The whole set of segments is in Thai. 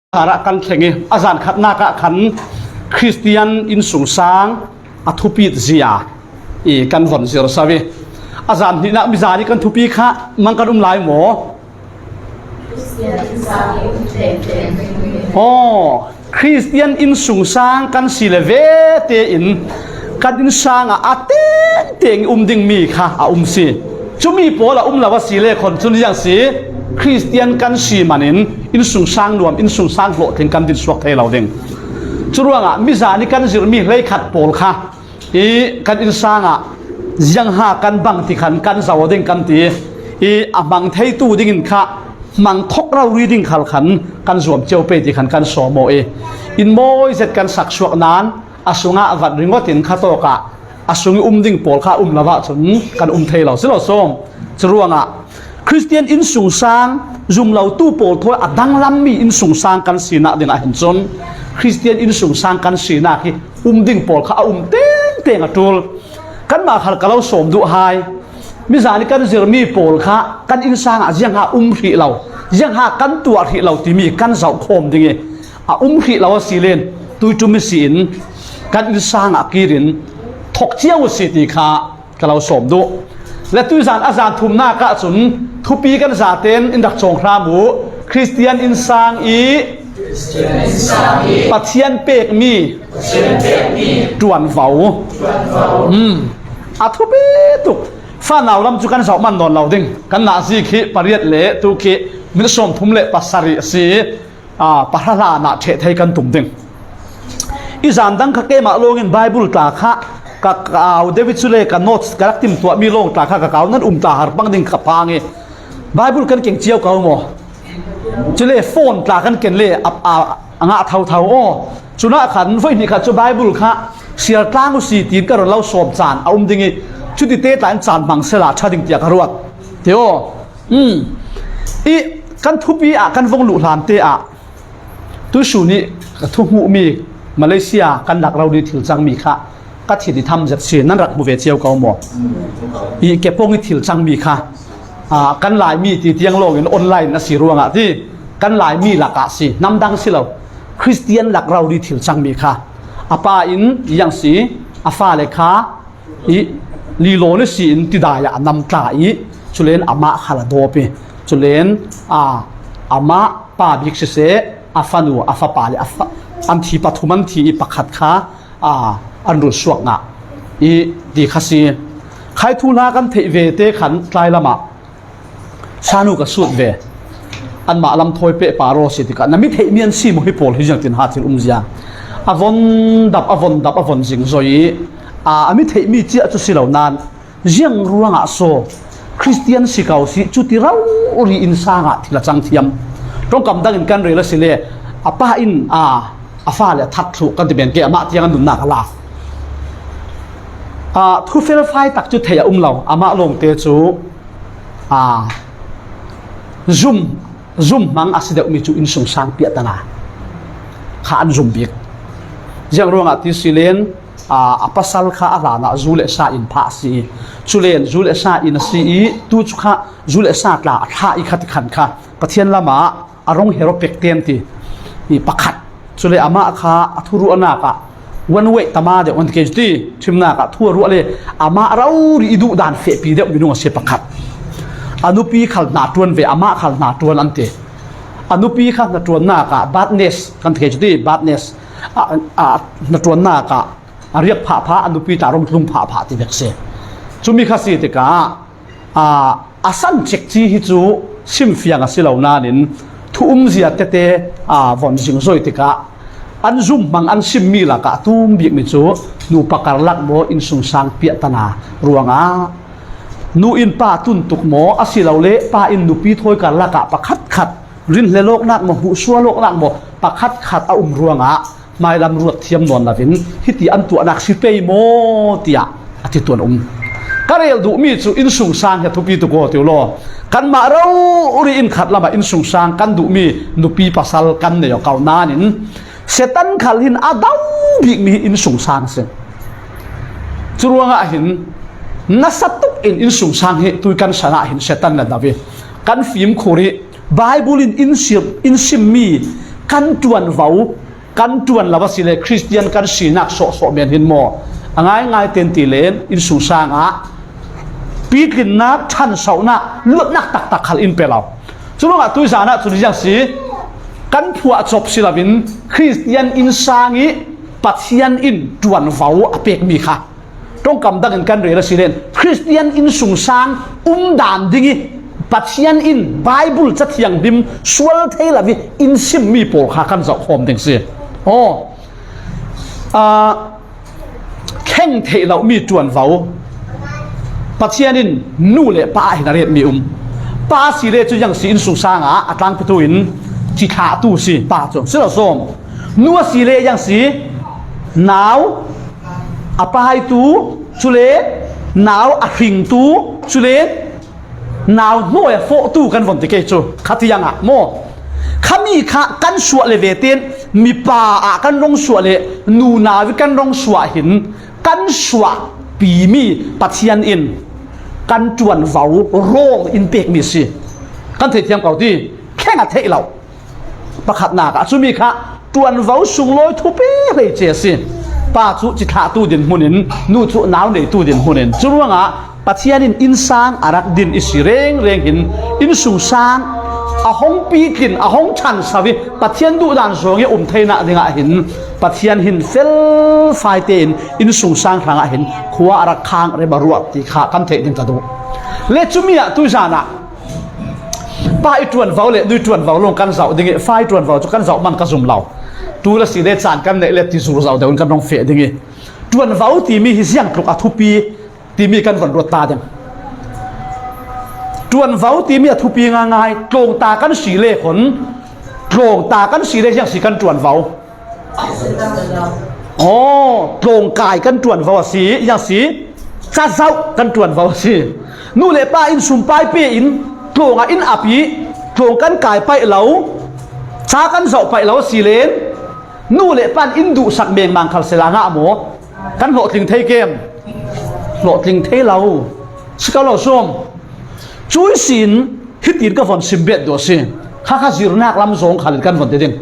hara kan thlenge azan khatna ka khan Christian in sung sang athupit zia e kan von zir sawi azan ni na bizani kan thupi kha mangkan lai mo Christian in sung sang kan sileve te in kan in sang a teng ding mi kha a si chumi pola lawa sile khon chun yang si Christian kan si manin in sung sang nuam in sung sang lo theng kan din suak thei lo ding churuanga mizani kan zir mi hlei khat pol kha i kan in sanga jiang ha kan bang ti khan kan zaw ding kan ti i amang thei tu ding in kha mang thok rau reading khal khan kan zuam cheu pe ti khan kan so mo e in moi zet kan sak suak nan asunga avat ringotin kha to ka asungi ding pol kha lawa chun kan thei lo silo som churuanga Christian in sung sang zoom lau tu pol thoi adang lam mi in sung sang kan sina din a hin chon Christian in sung sang kan sina ki ding pol kha teng atul kan ma khal kalau som du hai mi zani kan zirmi pol kha kan in sang a jiang ha ri lau jiang ha kan tu ri lau ti mi kan zau khom ding e a ri lau silen tu tu mi sin kan in sang a kirin thok chiang u si ti kha kalau som duและตุยานอาจารย์ทุมหน้ากะสุนทุปีกันซาเตนอินดักจงครามูคริสเตียนอินซางอีปัทเทียนเปกมีจวนเฝ้าทุปีตุกฟ้าหนาวลำจุกันสาวมันนอนเราดิ้งกันนาซีขีปริยัดเละตุกีมิสมทุมเละปัสสริสีปะลานาเฉไทยกันตุ่มดิ้งอีจานดังขะเกมาลงอินไบเบิลตาคะกะเอาเดวิดสุเลกันโน้ตกระติมตัวมีลงตาข้ากะเอานั่นตาหารปังดิ่งขับพางเงไบเบิลกันเก่งเจียวเก่าหมอสุเลโฟนตากันเก่งเล่งะเท่าอ้อสุนัขขันไฟนี่ขัดจุไบเบิลค่ะเสียตั้งอุสีตีนก็เราสอบจานเอาดิ่งชุดที่เตะตานจานบังเสลาชาดิ่งเตียกรวดเดี๋ยวอีกันทุบีกันวงลุลานเตะตุสุนี่ทุหูมีมาเลเซียกันหลักเราดีถิวจังมีค่ะก็ที่ที่ทำจัดเสียนั่นรักบุเวเจียวเก่าหมดอีเก็บพวกนี้ถิ่นจังมีค่ะกันหลายมีที่เตียงโลกออนไลน์นะสิรวงอ่ะที่กันหลายมีหลักสิน้ำดังสิเราคริสเตียนหลักเราดีถิ่นจังมีค่ะอาป้าอินยังสิอาฟ้าเลยค่ะอีลีโลนี่สิอินติดายนำตาอีจุเลนอามาขลาโดเปจุเลนอามาป้าบิกเสอาฟานูอาฟาปาเลอาฟาอันที่ปฐุมันที่ปักขัดค่ะอันรุสวกงะอีดีขสีใครทุนากันเทเวเตขันไกลละมาชานุกสุดเวอันมาลำถอยเปะปาโรสิติกันนั่นมิเทเมียนซีมุฮิโพลฮิจังตินหาตินเสียอวนดับจิงโซยีมิเทมีเจ้าจุสิเหล่านั้นยังรู้งะโซคริสเตียนสิเกาสิจุติเราอุริอินสางะที่ละจังเทียมตรงกำดังอินกันเรลสิเลป้าอินอาฟ้าเลยทัดถูกกันที่เป็นเกี่ยมาที่ยังดุนนักลาทุเฟลไฟตักจุดเทียเราอามาลงเตจูzoom mang asida umi chu in sung sang pia tana kha an zoom bik jang ronga ti silen apasal kha alana zule sa in pha si chulen zule sa in si tu chu kha zule sa tla tha i khat khan kha pathian lama arong hero pekten ti i pakhat chule ama kha athuru anaka one way tamade on kejti chimna ka thuru ale ama rauri idu dan fe pi de minung se pakhat anupi khal na tuan ve ama khal na tuan ante anupi khal na tuan na ka badness kan kejti badness na tuan na ka ariak pha anupi tarom tlung pha ti vekse chumi khasi te ka asan chek chi hi chu sim fianga silona nin thum zia te von jing zoi te ka an zoom mang an sim mi la ka tum biak mi chu nu pakar lak mo in sung sang pia tana ruanga nu in pa tun tuk mo asilo le pa in nu pi thoi ka laka pakhat khat rin le lok nak mo hu swa lok nak mo pakhat khat a ruanga mai lam ruat thiam non la vin hiti an tu anak si pe mo tia ati tuan karel du mi chu in sung sang he thupi tu ko te lo kan ma ro uri in khat lama in sung sang kan du mi nu pi pasal kan ne yo kau nanin setan khalhin adau bik mi in sung sang se churuanga hin nasatuk in sung sang he tu kan sana hin setan na davi kan film khori bible in sim mi กันจวนเว้ากันจวนละว่าสิเลคริสเตียนกันสีนักโสเมียนหินโมง่ายเต็นตีเลนอินสุสางปีกินนักชันเสาหน้าเลือดนักตักขัลอินเปล่าจุดว่าตุยสานะจุดยังสีกันผัวจบศิลปินคริสเตียนอินสางิปัจจัยอินจวนเว้าอเปกมีค่ะต้องกำดังกันเรื่องสิเลนคริสเตียนอินสุสางดานดิ้งปัจจัยอินไบเบิลจะเทียงดิมสวลเทลวิอินซิมมีโปรขากันจะโฮมดิงสิโอ้แข่งเทเรามีจวนเว้าปัจจัยอินนู่เลยป้าหินาเรียมีป้าสิเลจุยังสีอินสุสางอัตลังพิทูอินจิขาตูสิป้าจงสิเราส้มนัวสิเลยังสีหนาวอปายตูชุเลหนาวอหิงตูชุเลหนาวโม่โฟตูกันวันที่เกจูขัดยังโม่ขามีขากันสวดเลเวเตียนมีป่ากันร้องสวดเลนูนาวิกันร้องสวดหินกันสวดปีมีปัจจัยอินกันจวนเว้าโรคอินเปกมีสิกันเทียมเก่าที่แค่งเทเราประคัดหนักสุมีขาจวนเว้าสูงลอยทุบเป้เลยเจสิป้าจุจิตาตูดินหุนินนูจุหนาวในตูดินหุนินจุดว่าปัจจัยอินสางอารักดินอิสิเร่งหินอินสุสางอาหงปีกินอาหงชันสวิปัจจัยดูดันโซงเทนะดิ่งหินปัจจัยหินเฟลไฟเตนอินสุสางทางหินขัวอารักคางเรบารัวที่ขากันเทดินกระดูเลจุมีตุจานะป้าอีจวนเฝ้าเลดูจวนเฝ้าลงกันเสาดิ่งไฟจวนเฝ้าจุกันเสามันกระซุ่มเราตัวละสิเลจานกันเลติสูเสาเดี๋ยวกันน้องเฟดิ่งจวนเฝ้าที่มีหิเสียงกรุกอทุปีที่มีกันวันรถตาเดงจวนเฝ้าที่มีอทุปีง่ายๆโกงตากันสีเล่ขนโกงตากันสีเล่ยังสีกันจวนเฝ้าโอ้โกงกายกันจวนเฝ้าสียังสีซาเศร้ากันจวนเฝ้าสีนู่นเลยป้าอินสุ่มป้ายเปียอินโกงอินอภิโกงกันกายไปเหลาชากันเสาไปเหลาสีเลนนู่นเลยป้าอินดูสักเมงมังคัลเซลางะโมกันโหดถึงเทเกมโหลดทิ้งเทเราสกัลเราส้มช่วยสินฮิตินก็ฝนสิมเบ็ดตัวสิข้าสิรนักลำสงขันกันฝนเด็ด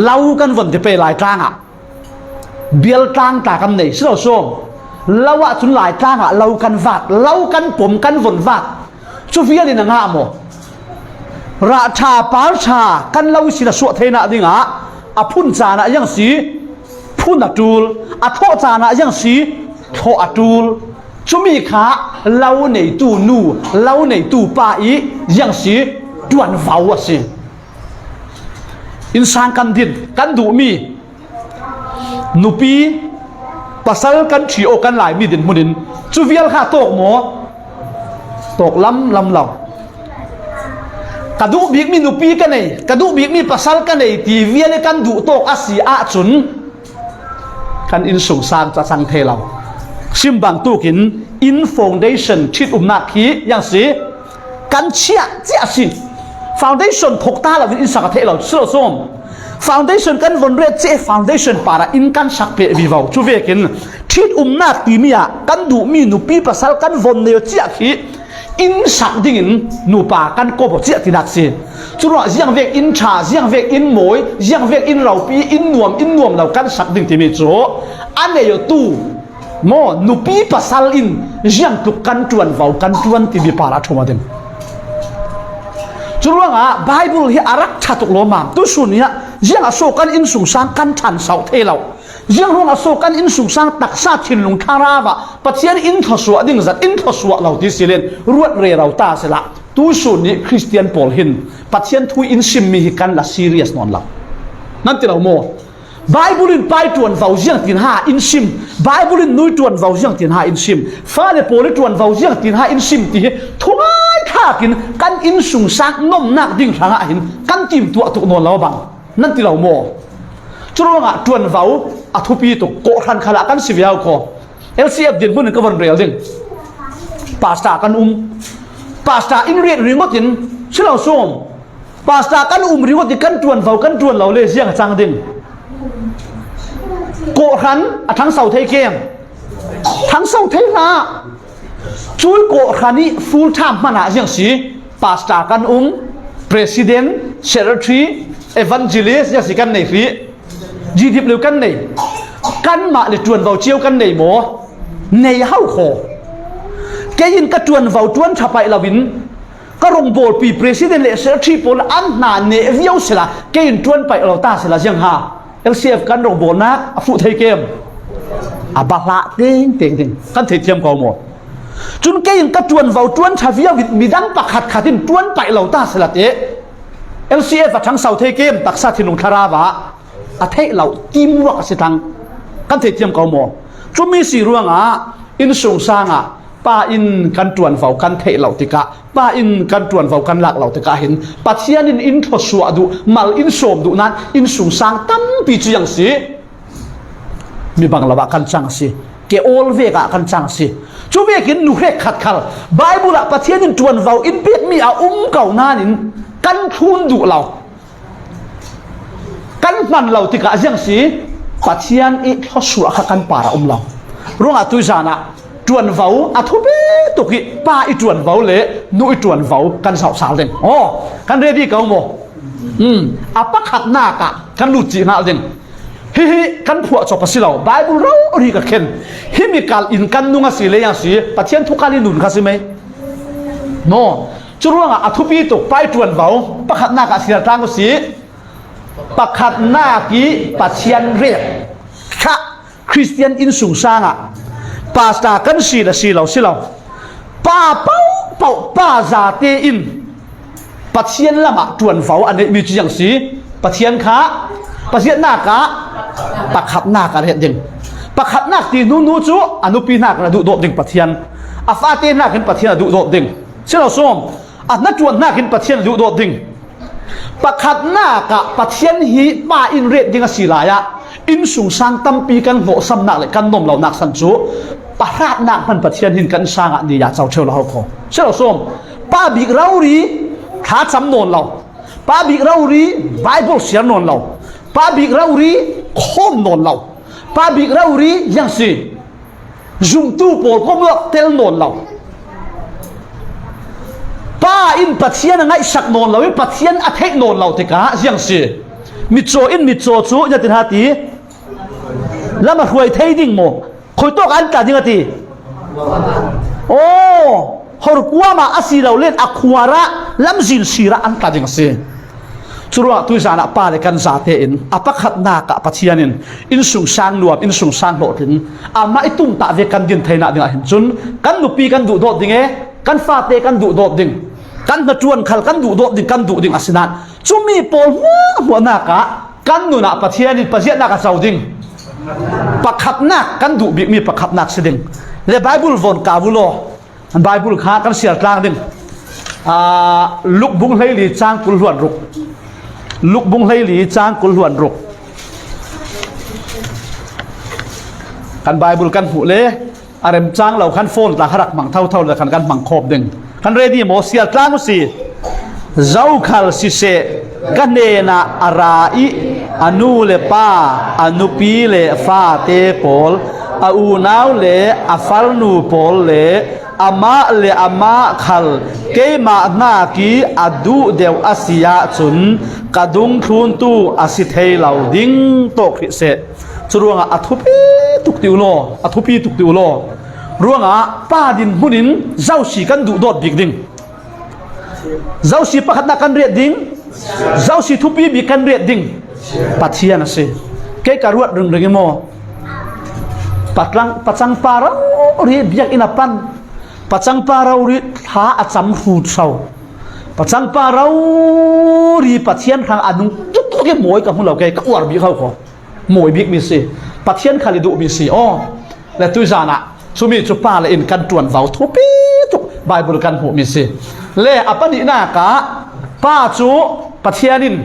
เล่ากันฝนที่ไปหลายครั้งเบียลกลางตากันไหนสเราส้มเล่าว่าจุนหลายครั้งเล่ากันวัดเล่ากันผมกันฝนวัดชูฟิอาดินังหามราชาปาชากันเล่าสิละสวดเทนะดิ่งอพุ่นจานะยังสีพุ่นอัจูลอโทจานะยังสีโทอตูลชุมีขาเล่าในตู้นูเล่าในตู้ป้าอียังสีดวนเฝ้าสิอินสานกันดินกันดูมีนูปีปัสสาวะกันฉีโอกันหลายมีดินมุนินจูเวียลข้าตกหมอตกล้ำเหล่ากระดูบิกมีนูปีกันไหนกระดูบิกมีปัสสาวะกันไหนทีเวียลกันดูตกอาศีอาจุนกันอินสุสานจะสังเทเราซิมบังตู้กินอินฟาวเดชั่นชิดนักขีอย่างสิกันเชี่ยเจ้าสิฟาวเดชั่นถกตาเราอินสักเทเราสุดส้มฟาวเดชั่นกันวันเรียเจ้ฟาวเดชั่นปาระอินกันสักเปะวิวชูเวกินชิดนักตีมีอะกันดูมีนูปีภาษากันวันเดียวเจ้าขีอินสักดิ่งนูปากันก็บอกเจ้าที่นักสิจุดว่ายังเวกอินชายังเวกอินมวยยังเวกอินเราปีอินนวมเรากันสักดิ่งที่มีโจอันเดียวตู้โมนุปีภาษาอินยังตุกันจวนเฝ้ากันจวนที่มีปาราชมาเดนจุดว่าไบเบิลที่อารักชาตุกโลมามตุสุนียังอโศกันอินสุสานกันฉันเสาเทเรายังรู้อโศกันอินสุสานตักซาชินลุงคาราวะปัจจัยอินทศวดิ่งจัดอินทศวเราที่สิเลนรวดเร็วเราตาเสละตุสุนีคริสเตียนปอลหินปัจจัยทุยอินซิมมีกันละซีเรียสนอนเรานั่นที่เราโมไบเบิลินไปจวนเฝ้าเจียงตินหาอินซิมไบเบิลินนุยจวนเฝ้าเจียงตินหาอินซิมฟ้าเลโปลิจวนเฝ้าเจียงตินหาอินซิมที่ทุกข้ากินกันอินสุงซักนมนักดิ่งทางหินกันจิมตัวตุกนอนเราบังนั่นที่เราโมจุดว่าจวนเฝ้าอธุปีตุกโกรันขละกันสิบยาวคอLCF ดินพุ่นก็วันเรียวดิ่งปาสตากันปาสตาอินเรียนริงก็ตินชิลเอาส้มปาสตากันริงก็ติกันจวนเฝ้ากันจวนเราเลยเสียงจังดิ่งโกรันทั้งเสาเทเกมทั้งเสาเทละช่วยโกรันนี่ full time มาหนาอย่างสิปาสตากันประธาน secretary evangelist ya si kan nei ri ji dip lu kan nei kan ma le tuan vào chiêu kan nei mo nei hau kho cái in ka tuan vào tuan thapai lawin ka rong bol pi president le secretary pol an na ne viau sela cái in tuan pai lo ta sela jang ha LCF kan rong bol na phụ thei kem abala ting ting ting kan thei thiam ko mo chun cái in ka tuan vào tuan thavia vit midang pakhat khatin tuan pai lo ta sela te LCF và thằng sau thei kem taksa thinung thara wa a thei lo kim wa se thang kan thei thiam ko mo chu mi si ruanga in sung sanga pa in kan tuan vào kan thei lo tika pa in kan tuan vào kan lak lo tika hin pathian in tho suwa du mal in som du nan in sung sang tam pi chiang si mi bang lawa kan chang si ke all ve ka kan chang si chu ve kin nu rek khat khal bible a pathian in tuan vào in pet mi a kau nan in kan thun du lo kan man lo tika jiang si pathian i tho suwa kha kan para lo ronga tu jana tuan vào à thu bé tục kị ba ít tuan vào lệ nuôi tuan vào căn sạo sạo lên căn ready câu mò à bắt hạt na cả căn lụt chỉ nào lên hi hi căn phụ cho bác sĩ lão Bible rau đi cả khen hi mi cal in căn nung asi lấy yang si bắt thiên thu cal in nun kasi mấy no chú ruang à thu bé tục ba tuan vào bắt hạt na cả si trang có si bắt hạt na kí bắt thiên rét khá Christian in sung sang à pastor kan si la si lo pa pau pa za te in pathian lama tuan vào ane mi chi yang si pathian kha pathian na ka pakhat na ka re ding pakhat na ti nu chu anu pi na ka du do ding pathian afa te na kin pathian du do ding silo som na tuan na kin pathian du do ding pakhat na ka pathian hi pa in re ding si la ya in sung sang tampi kan ho sam nak le kan nom lo nak san chu parat nak man pathian hin kan sang ni ya chau cheu lo kho selo som pa bi rauri kha cham non lo pa bi rauri bible sian non lo pa bi rauri khom non lo pa bi rauri yang si jung tu pol ko mo tel non lo pa in pathian ngai sak non lo pathian a thek non lo te ka yang si mi cho in mi cho chu ya tin hati lama huai thei ding mo khoi tok an ta ding ati hor kwa ma asi lo len akhwara lam zin sira an ta ding se churwa tu sana pa le kan za te in apakhat na ka pathianin in sung sang luam in sung sang lo tin ama itum ta ve kan din theina ding a hin chun kan nupi kan du dot ding e kan fa te kan du dot ding kan na tuan khal kan du dot ding kan du ding asinan chumi pol mo na ka kan nu na pathianin paziat na ka sauding pakhat nak kan du bi mi pakhat nak seding le bible von ka bulo an bible kha kan sial tlang ding luk bung hlei li chang kul huan ruk luk bung hlei li chang kul huan ruk kan bible kan hu le arem chang lo kan phone ta harak mang thau thau le kan mang khop ding kan ready mo sial tlang si zau khal si se kanena arai anu le pa anu pi le fa te pol a u nau le a fal nu pol le ama khal ke ma na ki adu deu asia chun kadung thun tu asithei lau ding to khri se churuanga athupi tukti ulo athupi tukti ulo ruanga pa din hunin zausi kan du dot big ding zausi pakhat na kan re ding zausi thupi bi kan re ding pathian ase ke karuat rung rung mo pachang parau ri biak inapan pachang parau ri tha acham hut sau pachang parau ri pathian khang anung tuk ke moi ka hulo ke ka war bi khau ko moi bik mi se pathian khali du mi si la tu jana chumi chu pa la in kan tuan vào thupi tuk bible kan hu mi se le apani na ka pa chu pathianin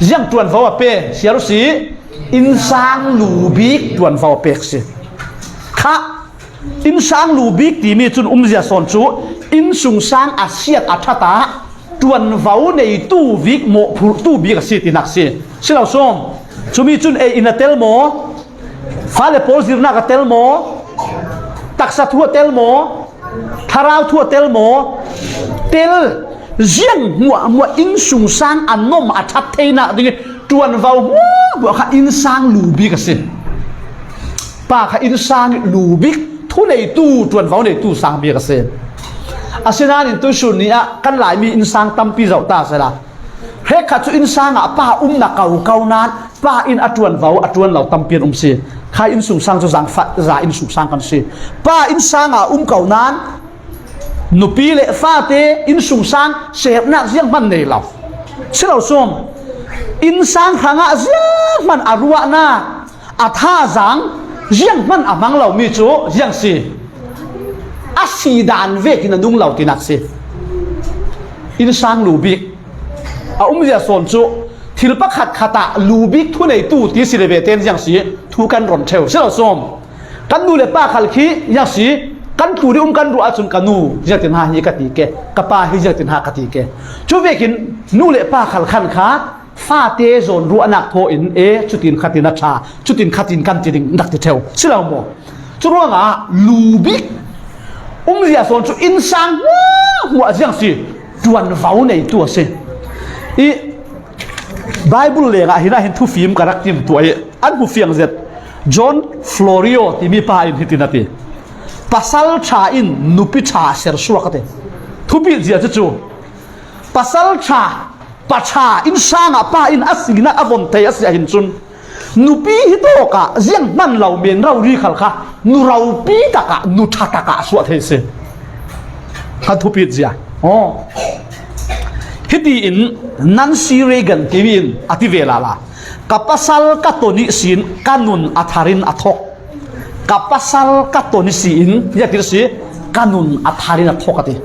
yang tuan vào pe siaru si in sang lu bik tuan vào pe se kha in sang lu bik ti mi chun zia son chu in sung sang asiat athata tuan vào nei tu vik mo tu bik si ti nak si silau som chumi chun e in a tel mo fale pol zirna ka tel mo taksa thua tel mo tharau thua tel mo tel riêng mua in sung sang ăn nom thắt thế nạ đi tuần vào mua khá in sang lù bi cái gì ba khá in sang lù bi thu này tu tuần vào này tu sang bi cái gì xin anh tôi xuân nia căn lại mi in sang tâm pi dậu ta sẽ là hết khá chú in sang pa na cầu nan pa in tuần vào tuần lẩu tâm piên si khai in sung sang cho giang phát ra in sung sang kan si pa in sang cầu nan nụ pi lệ pha te in sung sang sẹp nát riêng man này lẩu xin lẩu xôm in sang hàng riêng man arua na tha giang riêng man mang lẩu mi chỗ riêng si si đàn về cái nung lẩu thì nát si in sang lù bik giờ sồn chỗ thì lúc bắt khata lù bik thu này tu tí si về tên riêng si thu căn rộn treo xin lẩu xôm căn nu lệ pa khal khí riêng si căn tu đi căn ruột chun canu giờ tiền ha như cái gì kê capa hay giờ tiền ha cái gì kê chú về cái nu lệ pa khal khăn khá pha tê zone ruột nạc thô in chút tiền khát tiền cha chút tiền khát tiền căn tiền đặc tiền theo xin lỗi mo chú ruột lù bik giờ sồn chú in sang mua riêng si tuần vào này tua si Bible lệ ngã hiện nay thu phim cả đặc điểm tuổi anh thu phiền dệt John Florio thì mi pa in hitin nati pasal cha in nupi cha ser suakate thupi zia chu pasal cha pacha in sanga pa in asina avon te asia hin chun nupi hito ka ziang man lau men rau ri khal kha nu rau pi taka nu tha taka suat the se ha thupi zia hiti in Nancy Reagan kevin ativela la ka pasal ka toni sin kanun atharin athok kapasal katonisin ya tirsi kanun atharin athokati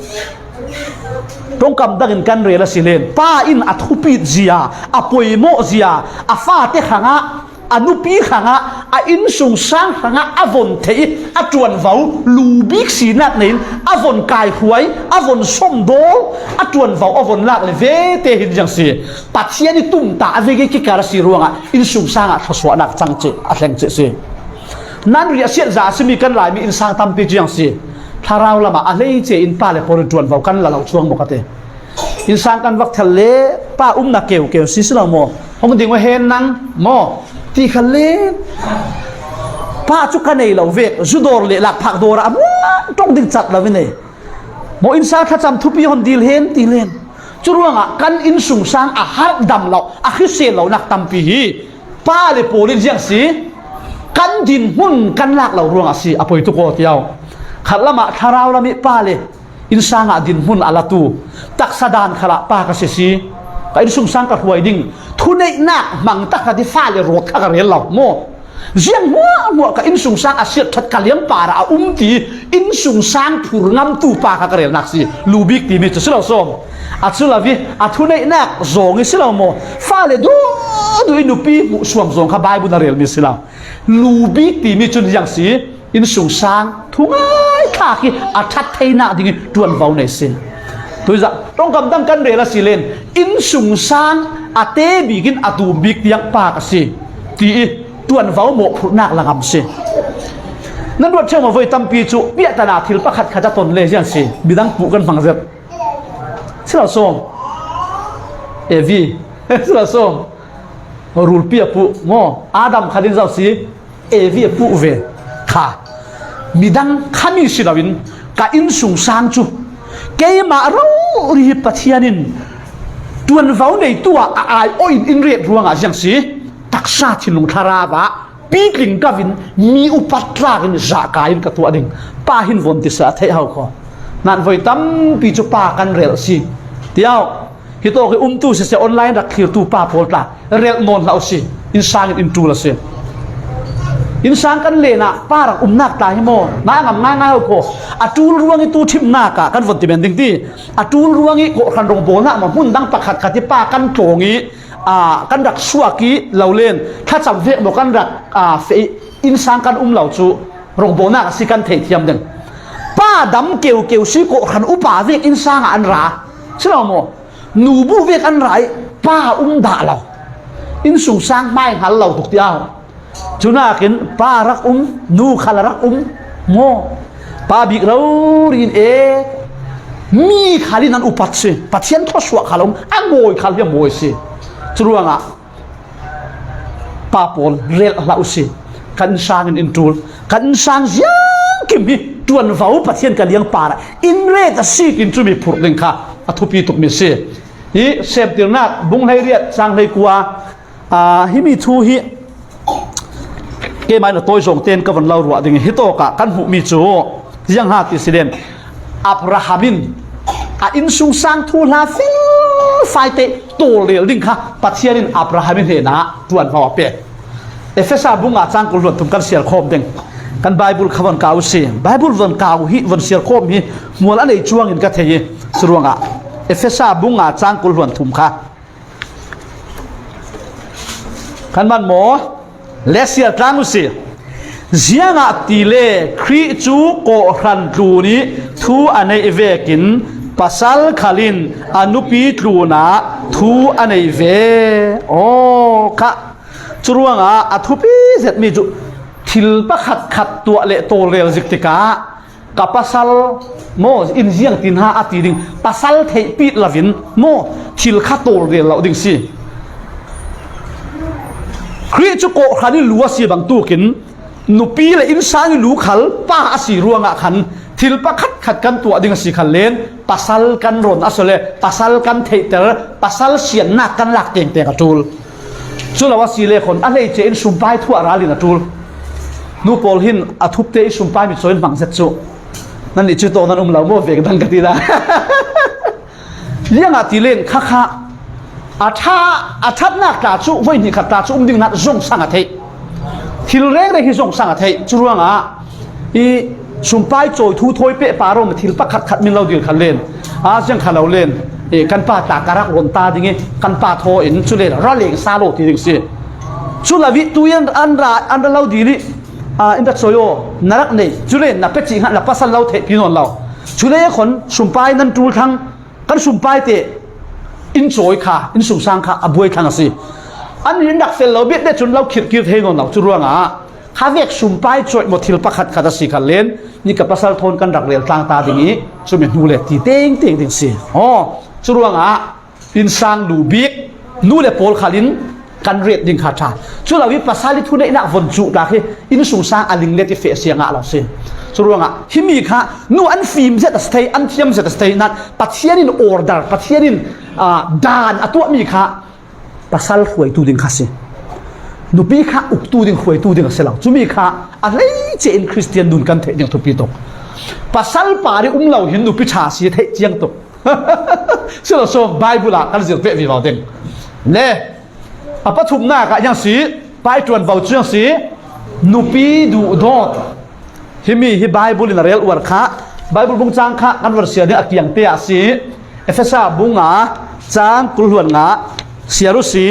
tongkam dagin kan rela silen pa in athupi zia apoimo zia afa te khanga anupi khanga a in sung sang khanga avon thei atuan vau lubik sinat nin avon kai huai avon somdo atuan vau avon lak le ve te hin jang si pathian ni tum ta ve ki kar si ruanga in sung sang thoswa nak changche atleng che si nan ria siat za simi kan lai mi in sang tam pi jiang si tharau lama a lei che in pa le por tuan vau kan la lau chuang mokate in sang kan vak thale pa na keu si sila mo hong ding wa hen nang mo ti khale pa chu kan nei lo vek judor le lak phak dora tong ding chat la vine mo in sang tha cham thu pi hon dil hen ti len churuanga kan in sung sang a har dam lo a khi se lo nak tam pi hi pa le polin jiang si kan din hun kan lak lo ruang asi apoi tu ko tiao khalama tharau lami pa le in sanga din hun alatu taksadan khala pa ka si ka in sung sang ka huai ding thunei na mang ta ka di fa le rot ka rel lo mo jiang mo ka in sung sang asiat that kaliam para ti in sung sang phur ngam tu pa ka rel nak si lubik ti mi chu lo som achulavi athunei na zongi silo mo fa le du inupi mu suam zong kha bai bu na rel mi sila lubi ti mi chun yang si in sung sang thungai kha ki athat theina ding tuan vau nei sin tôi dạ trong cầm đăng căn rela si lên in sung sang ate bigin atu big tiang pa ka si ti tuan vau mo phut nak la ngam si nan ro chama voi tampi chu bia ta na thil pakhat kha ta ton le jiang si bidang pu kan phang zet sila som evi sila som rul pia pu mo adam khadin zau si evi pu ve kha midang khami silawin ka in sung sang chu ke ma ro ri pathianin tuan vau nei tua ai oi in ret ruanga jiang si taksa thilung thara ba pikling kavin mi upatra gin za kain ka tu ading pa hin von ti sa thei hau kho nan voi tam pi chu pa kan rel si tiao hito ke tu se online rak khir tu pa polta rel non lau si in sang in tu la se in sang kan le na para nak ta hi mo na ngam nga ko atul ruang tu thim na ka kan von ti ben ding ti atul ruang ko khan rong bol na ma hun dang pakhat khati pa kan tongi kan rak suaki lau len tha cham ve mo kan rak fe in sang kan lau chu rong bol na si kan thei thiam deng pa dam keu si ko khan upa ve in sang an ra silo mo nu bu ve kan rai pa da lau in sung sang mai hal lau tuk tiao chuna kin pa rak nu khala rak mo pa big ro rin มีขาลินันอุปัตสิปัจเจียนทศวขาลงอันโมยขาลิยโมยสิจรวงอ่ะปาปอลเรลลาอุสิกันสร้างอินทรูกันสร้างยังกิมีจวนฟ้าปัจเจียนกันยังป่าอินเรตสิกินจุมีผุดเองค่ะอธุปีตุกมิสิฮีเซฟติรนัดบุงให้เรียดสร้างให้กว่าฮิมีทูฮิเกมายนตัวส่งเตียนกับวันเราหลวงดิ่งฮิโตกะกันหุมีจูยังหาติสิเดนอับราฮัมินอินซุงสังทูลาฟิลไฟเตโตเลียดิ่งค่ะปัจเจียนินอับราฮัมินเฮนะตวนฟ้าเปเอเฟซ่าบุงอาจังกุลวนทุมกันเสียคมดิ่งกันไบเบิลขวันกาวสิไบเบิลวันกาวฮิวันเสียคมฮิมัวละในช่วงอินกัทเฮยสรวงอ่ะเอเฟซ่าบุงอาจังกุลวนทุมค่ะขันมันหมอเลเซียตรังอุสิเสียงอัติเลคริจูโกรันตูนี้ทูอันในเวกินปัสสัลขลินอนุปีตูนาทูอันในเวโอ้ค่ะจรวงอัทุปีเสร็จมีจุทิลปะขัดตัวเละโตเรลจิกติกากับปัสสัลโมอินเสียงตินหาอติดิงปัสสัลเทปีลาวินโมทิลขัดโตเรลเราดิงสิคริจุโกขันนี่ลัวสีบางตู้กินนุปีเลยอินสานี่ลูขัลป้าสีรวงขันทิลปะขัดกันตัวดิ่งสีขันเลนปัสสัลกันรอนอัศเลปัสสัลกันเทเตอร์ปัสสัลเสียนนักกันหลักเก่งแต่กระจูลจุลว่าสีเลคนอะไรเจนสุมไปทั่วราลินะจูลนูโปลหินอทุบเตอิสุมไปมิโซนบังเซจูนั่นอิจุโตนั่นเราโมเวกดังกันทีละเลี้ยงอติเลนข้าอาทับนักตาชูไว้นี่ขัดตาชูดิ่งนัดจงสังอาทิทิลเร่งได้ที่จงสังอาทิจรวงอีสุมไปโจยทูถอยเปะปารมทิลปะขัดมินเราเดือดขันเล่นจังขันเราเล่นกันป้าตาการักรนตาดิ่งกันป้าโทอินชุเลระเลงซาโลทีดิ่งสิชุลวิตุยันอันเราดีลิอินดัชโยนรักเนี่ยชุเลนับเป็ดจิงหันนับปัสสันเราเทพินนเราชุเลคนสุมไปนั่นจูทั้งกันสุมไปเตอินโจยค่ะอินสุสังค่ะอบวยขังสิอันนี้นักเซลเราเบียดได้จนเราคิดเทนนเราจุรวงข้าเวกสุมไปโจยหมดทิลปะขัดขัดสิขันเล่นนี่กับปัสสัลทนกันรักเรียลต่างตาดิ่งนี้สุเมนูเลตีเต้งดิ่งสิอ๋อจุรวงอินสังดูบิกนูเลโพลขาลินกันเรียดดิ่งขาดชาจุลวิปัสสัลทุนในนักวนจุดาคืออินสุสังอลิงเลติเฟเสียงเราสิสุรวงฮิมีค่ะนูอันฟิล์มเซตสเตย์อันเทียมเซตสเตย์นั้นปัจเจียนินออร์เดอร์ปัจเจียนินดานตัวมีค่ะปัสสัลหวยตูดิ่งค่ะสินูปีค่ะอุกตูดิ่งหวยตูดิ่งเสลาจุมีค่ะอะไรเจนคริสเตียนดุนกันเทยังทุปีตกปัสสัลป่าที่เราเห็นนูปีชาสีเทเจียงตกเสลาโซ่ไบเบิลกันเสียเปวิวาเด้งเล่ปฐุมหน้าก็ยังสีไปจวนเบาเชียงสีนูปีดูดอดที่มีที่ไบเบิลในเรื่องอวดค่ะไบเบิลบุงจางค่ะกันวันเสียเนี่ยอย่างเตียสีเอฟเอซ่าบุงจางกุลหวนเสียรุสี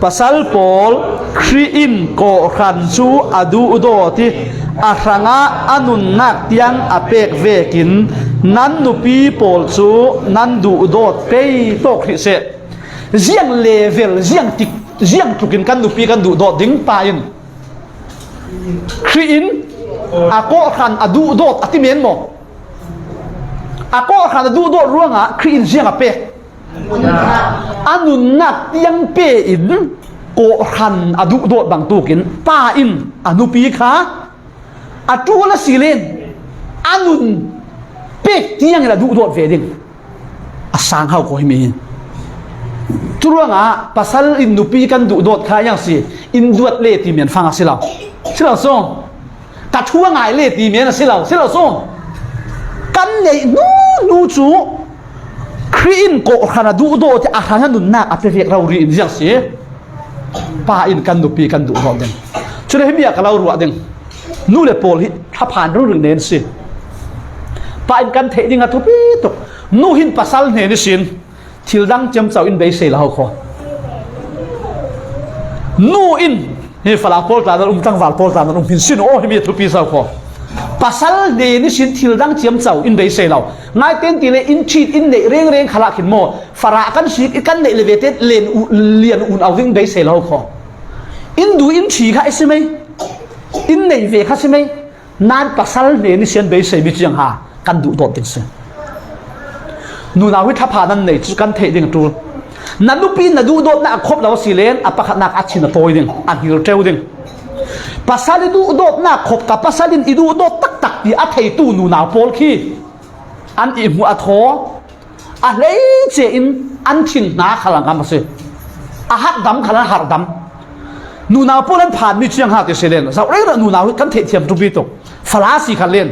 ปัสสัลโพลครีอินโกขันชูอดูอุโดที่อาครั้งอนุนนักยังอเปกเวกินนั้นนูปีโพลชูนั้นดูอุโดเปย์โตคริเซเจียงเลเวลเจียงติเจียงทุกินกันดูปีกันดูดอดิ้งปายินครีอินอาโกขันอดูโดอติเมนโมอาโกขันอดูโดร่วงครีอินเจียงอเปกอนุนักยังเปอินโกขันอดูโดบางตุกินปาอินอนุปีขาอจูละสิเลนอนุนเปกที่ยังอดูโดเวดิงอาสางเขาโกยมีจุรวงปัสสัลอินดูปีกันดูโดดขายังสิอินดวดเลตีเมียนฟังสิเราส่งกัดทั่วไงเลตีเมียนสิเราส่งกันเลยนูจูครีนโกขนาดดูโดดจะอาหารนุนนักอัตเวกเราเรียนยังสิป้าอินกันดูปีกันดูโดดเด้งช่วยให้เมียกับเรารัวเด้งนู่นเลยโพลถ้าผ่านเรื่องเน้นสิป้าอินกันเทดิงทุบปีตกนู่หินปัสสัลเนนิสินทิลดังจำเจ้าอินเบย์เซลเขาขอนูอินเฮฟลาโพลตานั้นจังวาลโพลตานั้นพินซินโอ้เฮมีทุปีเซาขอปัสสัลเดนิสินทิลดังจำเจ้าอินเบย์เซลเรานายเต็นตีเลอินชีดอินเดเร่งขลักขินโมฟาระกันชีดกันเดเลเวเตเลนเลียนอุ่นเอาวิ่งเบย์เซลเขาขออินดูอินชีค่ะใช่ไหมอินเนเวค่ะใช่ไหมนั่นปัสสัลเดนิสินเบย์เซมิจังหากันดูโดดติดเส นูนาวิทพานันในจุกันเทดิ่งจูนันดูปีนันดูโดดนักคบเราสิเลนอปะขัดนักอัดชินตัวดิ่งอันฮิลเจ้าดิ่งภาษาลิดูโดดนักคบกับภาษาลินอิดูโดดตักตักที่อัดให้ตูนูนาโพลขี้อันอิมหัวอัดโถอะไรเจอินอันชินนาขลังกันมาสิอาหักดำขลังหักดำนูนาโพลันผ่านมิเชียงหักเสเลนสาวเรื่องนูนากันเทียมตุบิโตฟลาสีขลัง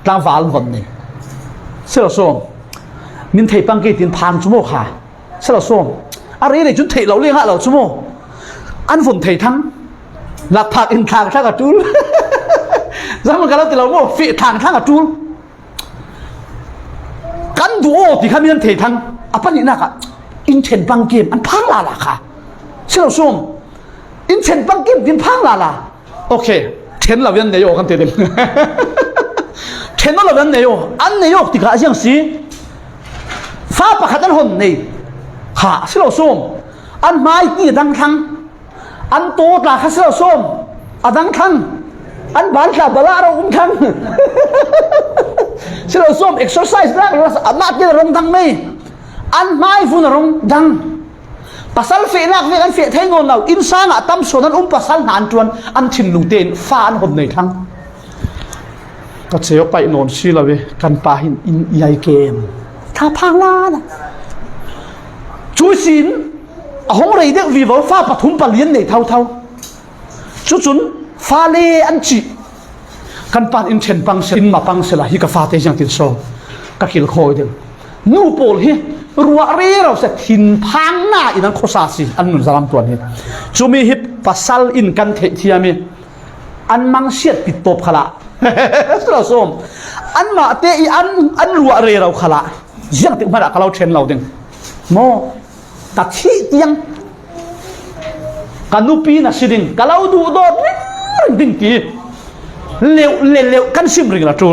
กลางวาลวันนี้เสลส่งมินเทปังเกตินพานชั่วโมงค่ะเสลส่งอะไรเนี่ยจุดเทเราเรียกฮะเราชั่วโมงอันฝนเททั้งหลักผักอินทางทั้งกับจูลสมัยกันเราติเราโม่ฝีทางทั้งกับจูลกันดูโอ้ที่ข้ามีนันเททั้งอ่ะปันนี่นักอ่ะอินเทนปังเกมอันพังลาล่ะค่ะเสลส่งอินเทนปังเกมดินพังลาล่ะโอเคเทนเราเวียนเนยโอกันเต็มเทนเราเวียนเนยโออันเนยโอที่ข้าเสียงสีฟ้าประคัดอันหนนี่หาสิเราส้มอันไม้กี่ดังทั้งอันโตตาข้าสิเราส้มอันดังทั้งอันบานตาบลาเราทั้งสิเราส้มเอ็กซ์ไซส์ร่างเราอันนัดจะรงดังไม่อันไม้ฟุ้งรงดังภาษาเฟนักเวกันเฟทให้งอนเราอินสานตั้มส่วนนั้นภาษาหานจวนอันชินลุงเตนฟ้าอันหนนี่ทั้งก็เสียไปโนนสิเราเวกันปาหินอินใหญ่เกมถ้าพังลานะจูสินหงไรเด็กวิวฟ้าปฐุมปะเลียนในเท่าจุนฟ้าเลอันจีกันปานอินเชนปังเซนมาปังเสละฮิกฟ้าเตยังติดโซกักิลโคยเดนนูโปลฮิรัวเรียเราเสถินพังหน้าอินันโคซาซีอันนุนซาลัมตัวนี้จูมีฮิปปัสซัลอินกันเทียมีอันมังเชียดปิดตบขละสุดส้มอันมาเตอีอันรัวเรียเราขละยังติดมาดักเราเชนเราดึงโมตัดที่ยังกันนูปีน่ะสิดึงกันเราดูโดดดึงกี่เร็วกันซิมริงละจู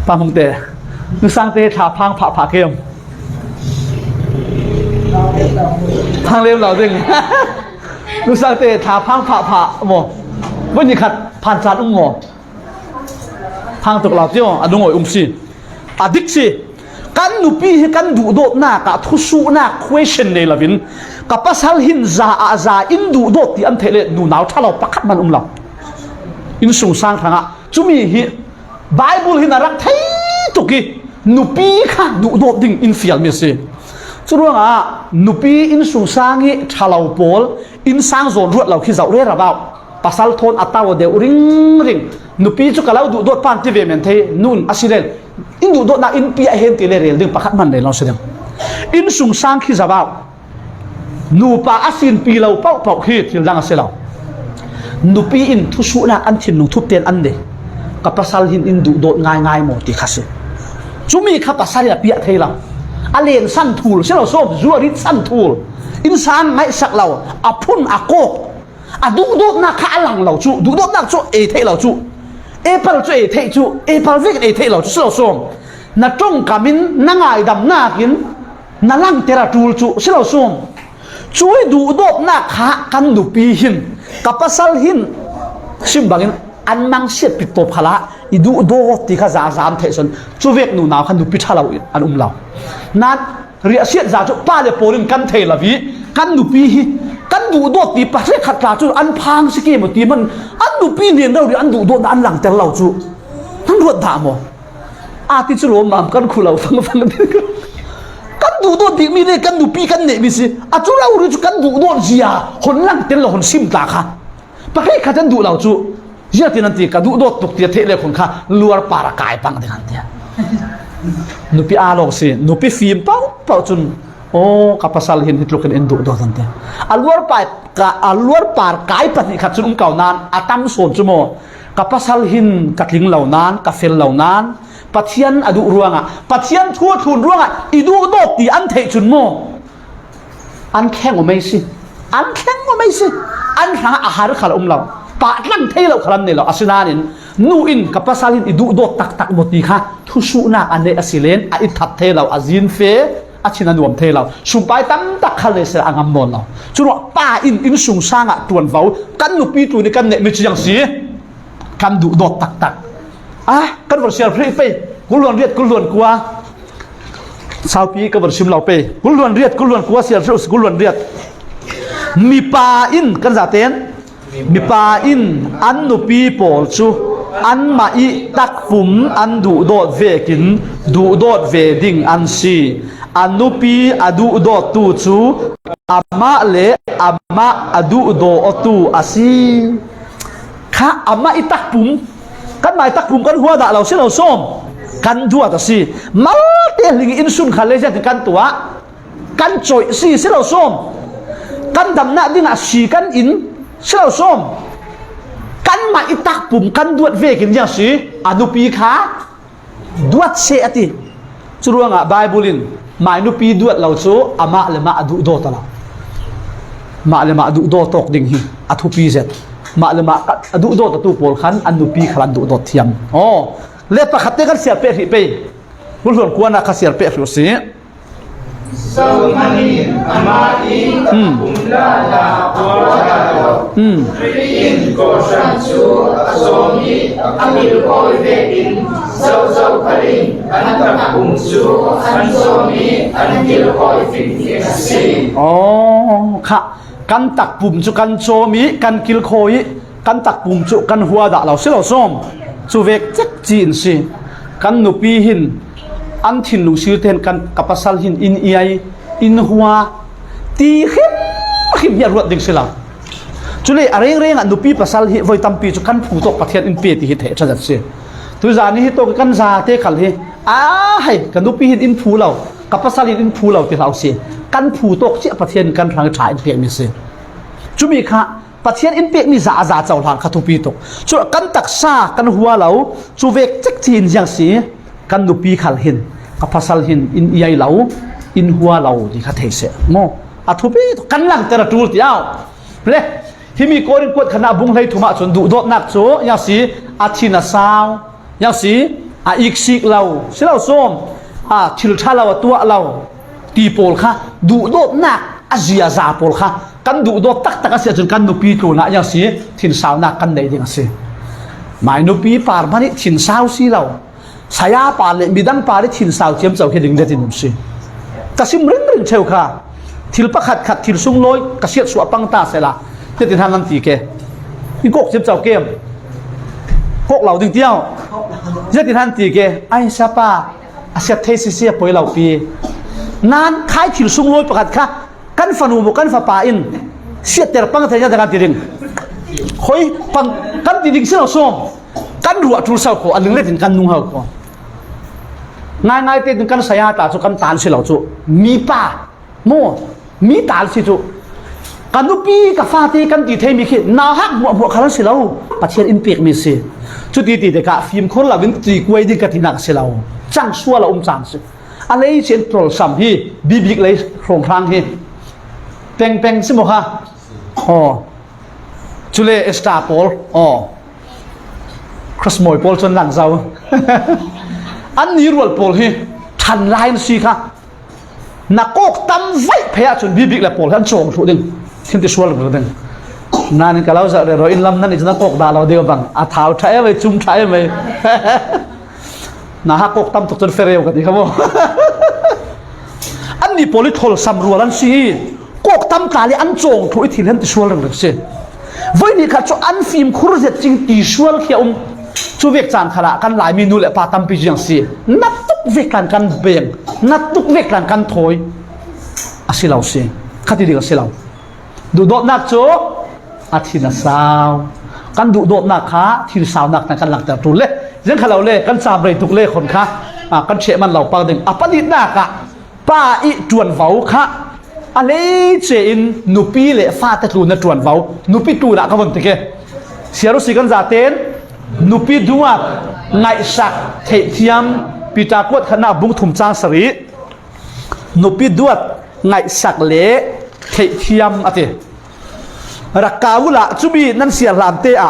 ปามงเตนึกสร้างเตถาพังผ่าเกมพังเร็วเราดึงนึกสร้างเตถาพังผ่าโมวันนี้ขัดผ่านจานอุ้งโมพังตกเราเจ้าอดุงอยซีอดิกซีกันนูปีกันดูโดดหน้ากับทุสุหน้า question ในละวินกับภาษาหินซาอินดูโดดที่อันเทเลนูนาวถ้าเราปักมันเราอินส่งสร้างทางอ่ะจุมีฮิไบเบิลหินรักไทยตุกี้นูปีค่ะดูโดดดิ่งอินฟิลเมสจุดว่านูปีอินส่งสร้างนี้ถ้าเราโพลอินสร้างโซนรวดเราคิดจะเรียกเราภาษาโทนอัตตาวเดวริงนูปีจุกเราดูโดดปานที่เวเมนเทนูนอาศิเลนอินดูโดนักอินปีเห็นตีเลเรลดึงปักมันเลยเราเสด็จอินสุงสร้างขี้จะบ่าวนูปาอาศินปีเราเป่าขี้ที่ร่างเสลานูปีอินทุสุนักอันทินนูทุบเตียนอันเดกับภาษาหินอินดูโดดง่ายหมดที่ข้าศึกจุมีข้าภาษาเนี่ยปีเทเราอเลนสั้นทูลเสลาโซ่จัวริดสั้นทูลอินสานไม่สักเราอพุ่นอโกดูโดนักข้าหลังเราจูดูโดนักจูเอเทเราจูเอเปิลช่วยเทจูเอเปิลวิกเอเทเราจุดส่งน่าจงกามินน่างไอดำน่ากินน่าลังเตระจูจุดส่งช่วยดูดบน่าขากันดูปีหินกับภาษาหินชิมบางินอันมังเสียปิดตบขละอีดูดบที่ข้าจะเทศนช่วยเวกนูนาวกันดูปิดเราอันเรานัดเรียเสียจะจุป้าเดโปลินกันเทลวิกันดูปีกันดูโดดตีปัสเสขัดตาจูอันพังสกีมันตีมันอันดูปีเนียนเราดิอันดูโดดอันหลังแต่เราจูทั้งรวดด่าโมอาทิตย์รวมมากันคุเราฟังกันดูโดดตีมีเลยกันดูปีกันเนี่ยมิสิอาจูเราหรือจูกันดูโดดเสียคนหลังแต่เราคนซิมตาค่ะปักให้ขัดดูเราจูเยอะที่นั่นตีกันดูโดดตกเตียเทเลคนค่ะลัวปารากายปังเดียนเดียนูปีอาลอกสินูปีฟิล์มเป้าจุนโอ้กับภาษาหินฮิตลุกันเอ็นดูโดดันเดียอัลวัวปาร์กายปฏิขัดจุนเก่านานอาตัมโซนจุโมกับภาษาหินกัดลิงเหล่านานกับเฟลเหล่านานปัทยันอดุรวงอ่ะปัทยันทั่วทุนรวงอ่ะอีดูโดตีอันเทจุนโมอันแข็งว่าไม่สิอันแข็งว่าไม่สิอันหาอาหารขลังเราปะลังเทเราขลังเนี่ยเราอาศินานินนูอินกับภาษาหินอีดูโดตักหมดดีค่ะทุสุนักอันเนอสิเลนอิทัดเทเราอาจินเฟอาชินันรวมเทเราสุ่มไปตั้มตักทะเลเสืออ่างมนเราจุดว่าป้าอินสุ่งสร้างอ่ะตวนเฝ้ากันนุปีตัวนี้กันเนี่ยไม่ใช่ยังสีกันดูโดดตักกันวันเสียเพลไปกูล้วนเรียดกูล้วนกลัว ชาวปีก็บริชิมเราไปกุลวนเรียดกุลวนกัวเสียร์กุลวนเรียดมีปาอินกันจะเต้นมีปาอินอันนุปีโปลชูอันมาอีตักฟุมอันดูโดดเวกินดูโดดเวดิงอันซีอันนุปีอดูโดดตูชูอามาเลอามาอดูโดอตูอาซีข้าอามาอีตักฟุมกันหมายตักฟุมกันหัวด่าเราเช่นเราส้มกันดัวต่อซีมาเตลิงอินซุนขันเลยจะถึงกันตัวกันจ่อยซีเช่นเราส้มกันดำหน้าดิ้งอาซีกันอินเช่นเราส้มกันมาอิตักปุ่มกันดวดเวกินอย่างสิอนุปีขาดวดเสียติจุดว่าไบเบิลินมาอนุปีดวดเราโซอามาเลมาอดุโดตละมาเลมาอดุโดตกดิ่งหิอทุปีเสร็จมาเลมาอดุโดตตัวโปลขันอนุปีขลันดุโดเทียมอ๋อเล็บประคัตเตกันเสียเปรีไปบุญหลวงกวนนักเสียเปรีรู้สิSaumanin amain umlala awala Riin kosan su asomi amil koivein Zau zau kaling antak bungsu ansomi anil koivin yasi Oh, kan tak bum cu kan somi kan kil koi kan tak bum cu kan hua da lau si lau som cu vek cek jin si kan nupi hin an thin lu siu ten kan kapasal hin in iai in hua ti khim ya ruat ding sila chule areng reng an nupi pasal hi voi tampi chu kan phu tok pathian in pe ti hi the chajat se tu zani hi to kan za te khal hi a hai kan nupi hin in phu lau kapasal hin in phu lau ti lau se kan phu tok chi pathian kan rang tha in pe mi se chumi kha pathian in pe mi za za chaw hlan kha thu pi tok chu kan taksa kan hua lau chu vek chek chin jang si kan nupi khal hin kapasal hin in iai lau in hua lau di kha theise mo a thu pi kan lang tera tul tiao ple himi korin kot khana bung hlei thuma chon du dot nak chu ya si a thina saw ya si a ik sik lau silau som a thil tha lau tua lau ti pol kha du dot nak a zia za pol kha kan du dot tak tak sia chon kan nupi tu na ya si thin saw na kan nei ding si mai nupi par mani thin saw si lau saya pa le midang pa ri thin saw chem chau heding de tin si kasim ring ring cheu kha thil pakhat khat thil sung loi kasiat su apang ta sela te tin han lam ti ke ni kok chem chau kem kok lau ding tiao je tin han ti ke ai sapa asiat thei si sia poi lau pi nan khai thil sung loi pakhat kha kan fanu mo kan fa pa in siat ter pang thai ja daga ti ring khoi pang kan ti ding selo som kan ruwa tul sau ko aling le tin kan nung hau ko ngai ngai te kan saya ta chu kan tan si lau chu mi pa mo mi tal si chu kan nu pi ka fa te kan ti thei mi khi na hak bo khalan si lau pathian in pek mi si chu ti te ka phim khon la win ti kuai di ka ti nak si lau chang suwa la chang si a lei chen trol sam hi bi bik lei khong thang hi peng peng si mo ha oh chule esta pol oh cross moi pol chon lang zau an ni rual pol hi than lai si kha na kok tam vai phaya chun bi bik la pol han chong thu ding thin ti sual ro ding nan ka lau za ro in lam nan is na kok da lo deu bang a thau thai mai chum thai mai na ha kok tam tok chon fereu ka ti khamo an ni poli thol sam rualan si kok tam ka le an chong thu i thil han ti sual ro se voi ni kha cho an phim khur zet ching ti sual khia chu vek chan khala kan lai mi nu le pa tam pi jang si nat tuk vek kan beng nat tuk vek kan thoi asilau se khati diga silau du dot nak chu athina saw kan du dot nak kha thil saw nak na kan lang ta tu le jeng khalau le kan sam rei tuk le khon kha kan che man lau pa ding apani na ka pa i tuan vau kha ale che in nupi le fa ta tu na tuan vau nupi tu na ka bon te ke siaru si kan za ten nupi dua ngai sak thei thiam pita kwat khana bung thum chang sari nupi duat ngai sak le thei thiam ate rakawula chubi nan sia lam te a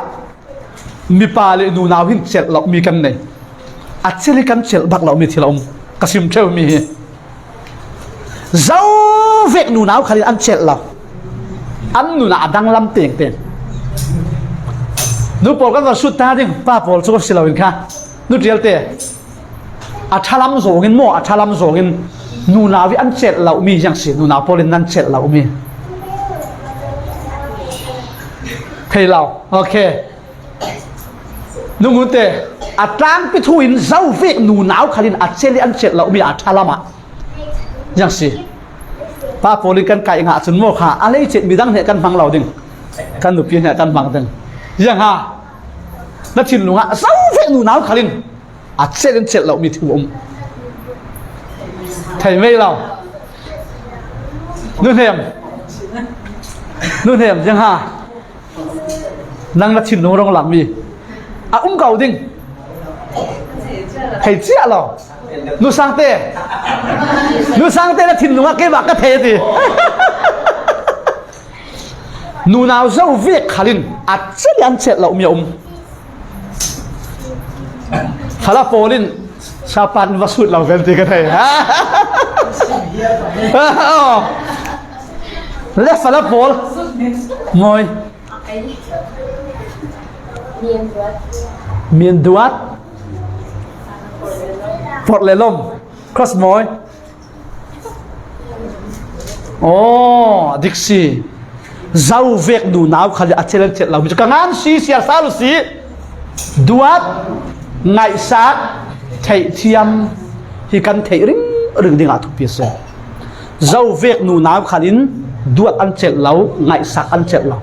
mi pa le nu naw hin chel lok mi kan nei a cheli kan chel bak lo mi thilom kasim theu mi zau vek nu naw khali an chel lo an nu na adang lam teng ten nu pol kan sut ta ding pa pol chu silawin kha nu trial te a thalam zongin mo a thalam zongin นูนาวิอันเจ็ดเหล่ามีอย่างสินูนาโพลินนั่นเจ็ดเหล่ามีเฮ้ยเราโอเคนุ่งหุ่นเตะอัตรังพิทูอินเจ้าเวกนูนาวขลินอัดเซลีอันเจ็ดเหล่ามีอัดทาลามะอย่างสิป้าโพลินกันไก่งาสุนโมขาอะไรเจ็ดมีดังเหตุกันฟังเราดึงกันหนุบเพียงเหตุกันฟังดึงอย่างฮะนักชินลุงฮะเจ้าเวกนูนาวขลินอัดเซลีอันเจ็ดเหล่ามีที่ผมไทยไม่เรานู่นเห็มยังฮะนั่งนักชินลุงร้องหลังมีเก่าดิ้งให้เจ้าเรานูสังเตนักชินลุงเก็บบักกะเทตินูนาวเจ้าเวกขลินอัดเสียนเสร็จเรามีฟาลาโฟลินชาปันวัสุดเราเป็นตีกันเลยฮะและฟาลาโฟลมอยเมียนดวดปลดเลยล่มครอสมอยโอ้ดิกซี่เจ้าเวกดูหนาวขยันอัจฉริยะเรามีจุกงานสีเสียสารุสีดวดไงสักไทยเทียมที่กันไทยริงดิ่งอาทุกปีเสเจ้าเวกดูหนาวขยันดวดอันเจ็ดเราไงสักอันเจ็ดเรา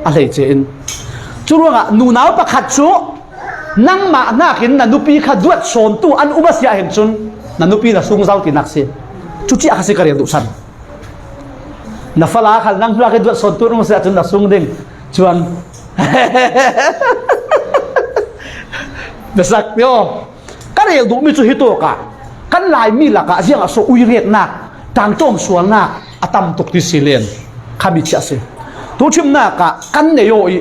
อะไรเจนจุดว่านูนาวประคัดชูนั่งมาหน้าเห็นนันนุปีขัดด้วยโซนตู้อันอุบาสิยาเห็นจุนนันนุปีน่ะสูงเจ้าตินักเสียจุดที่อาศัยการเรียนดุสันนับฟลาขัดนั่งด้วยขัดด้วยโซนตู้อุบาสิยาจุนน่ะสูงดิ่งชวนเดสักเดียวการเรียนดุมีจุดฮิโตกะกันลายมีหลักอะเสียงอโศอุยเรียกนักต่างโจมส่วนนักอาตัมตุกติสิเลนขามิเชียสิตัวชิมนักะกันเนโยอี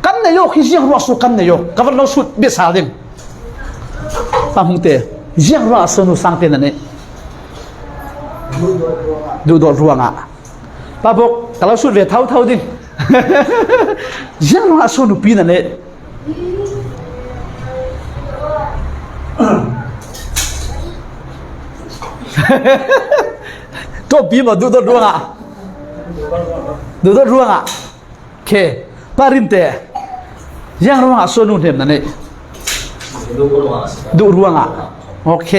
กันนายกที่เสียงรัวสุกันนายกก็วันเราสุดเบียดสาดิงตามหงเตะเสียงรัวสนุสังเตนั่นเองดูดรัวงะป้าบอกแต่เราสุดเวทเท่าดิงเสียงรัวสนุปีนั่นเองก็ปีมาดูดรัวงะเคปารินเตะยังรู้ว่าส่วนนู้นเห็นนั่นเองดูรู้ว่าโอเค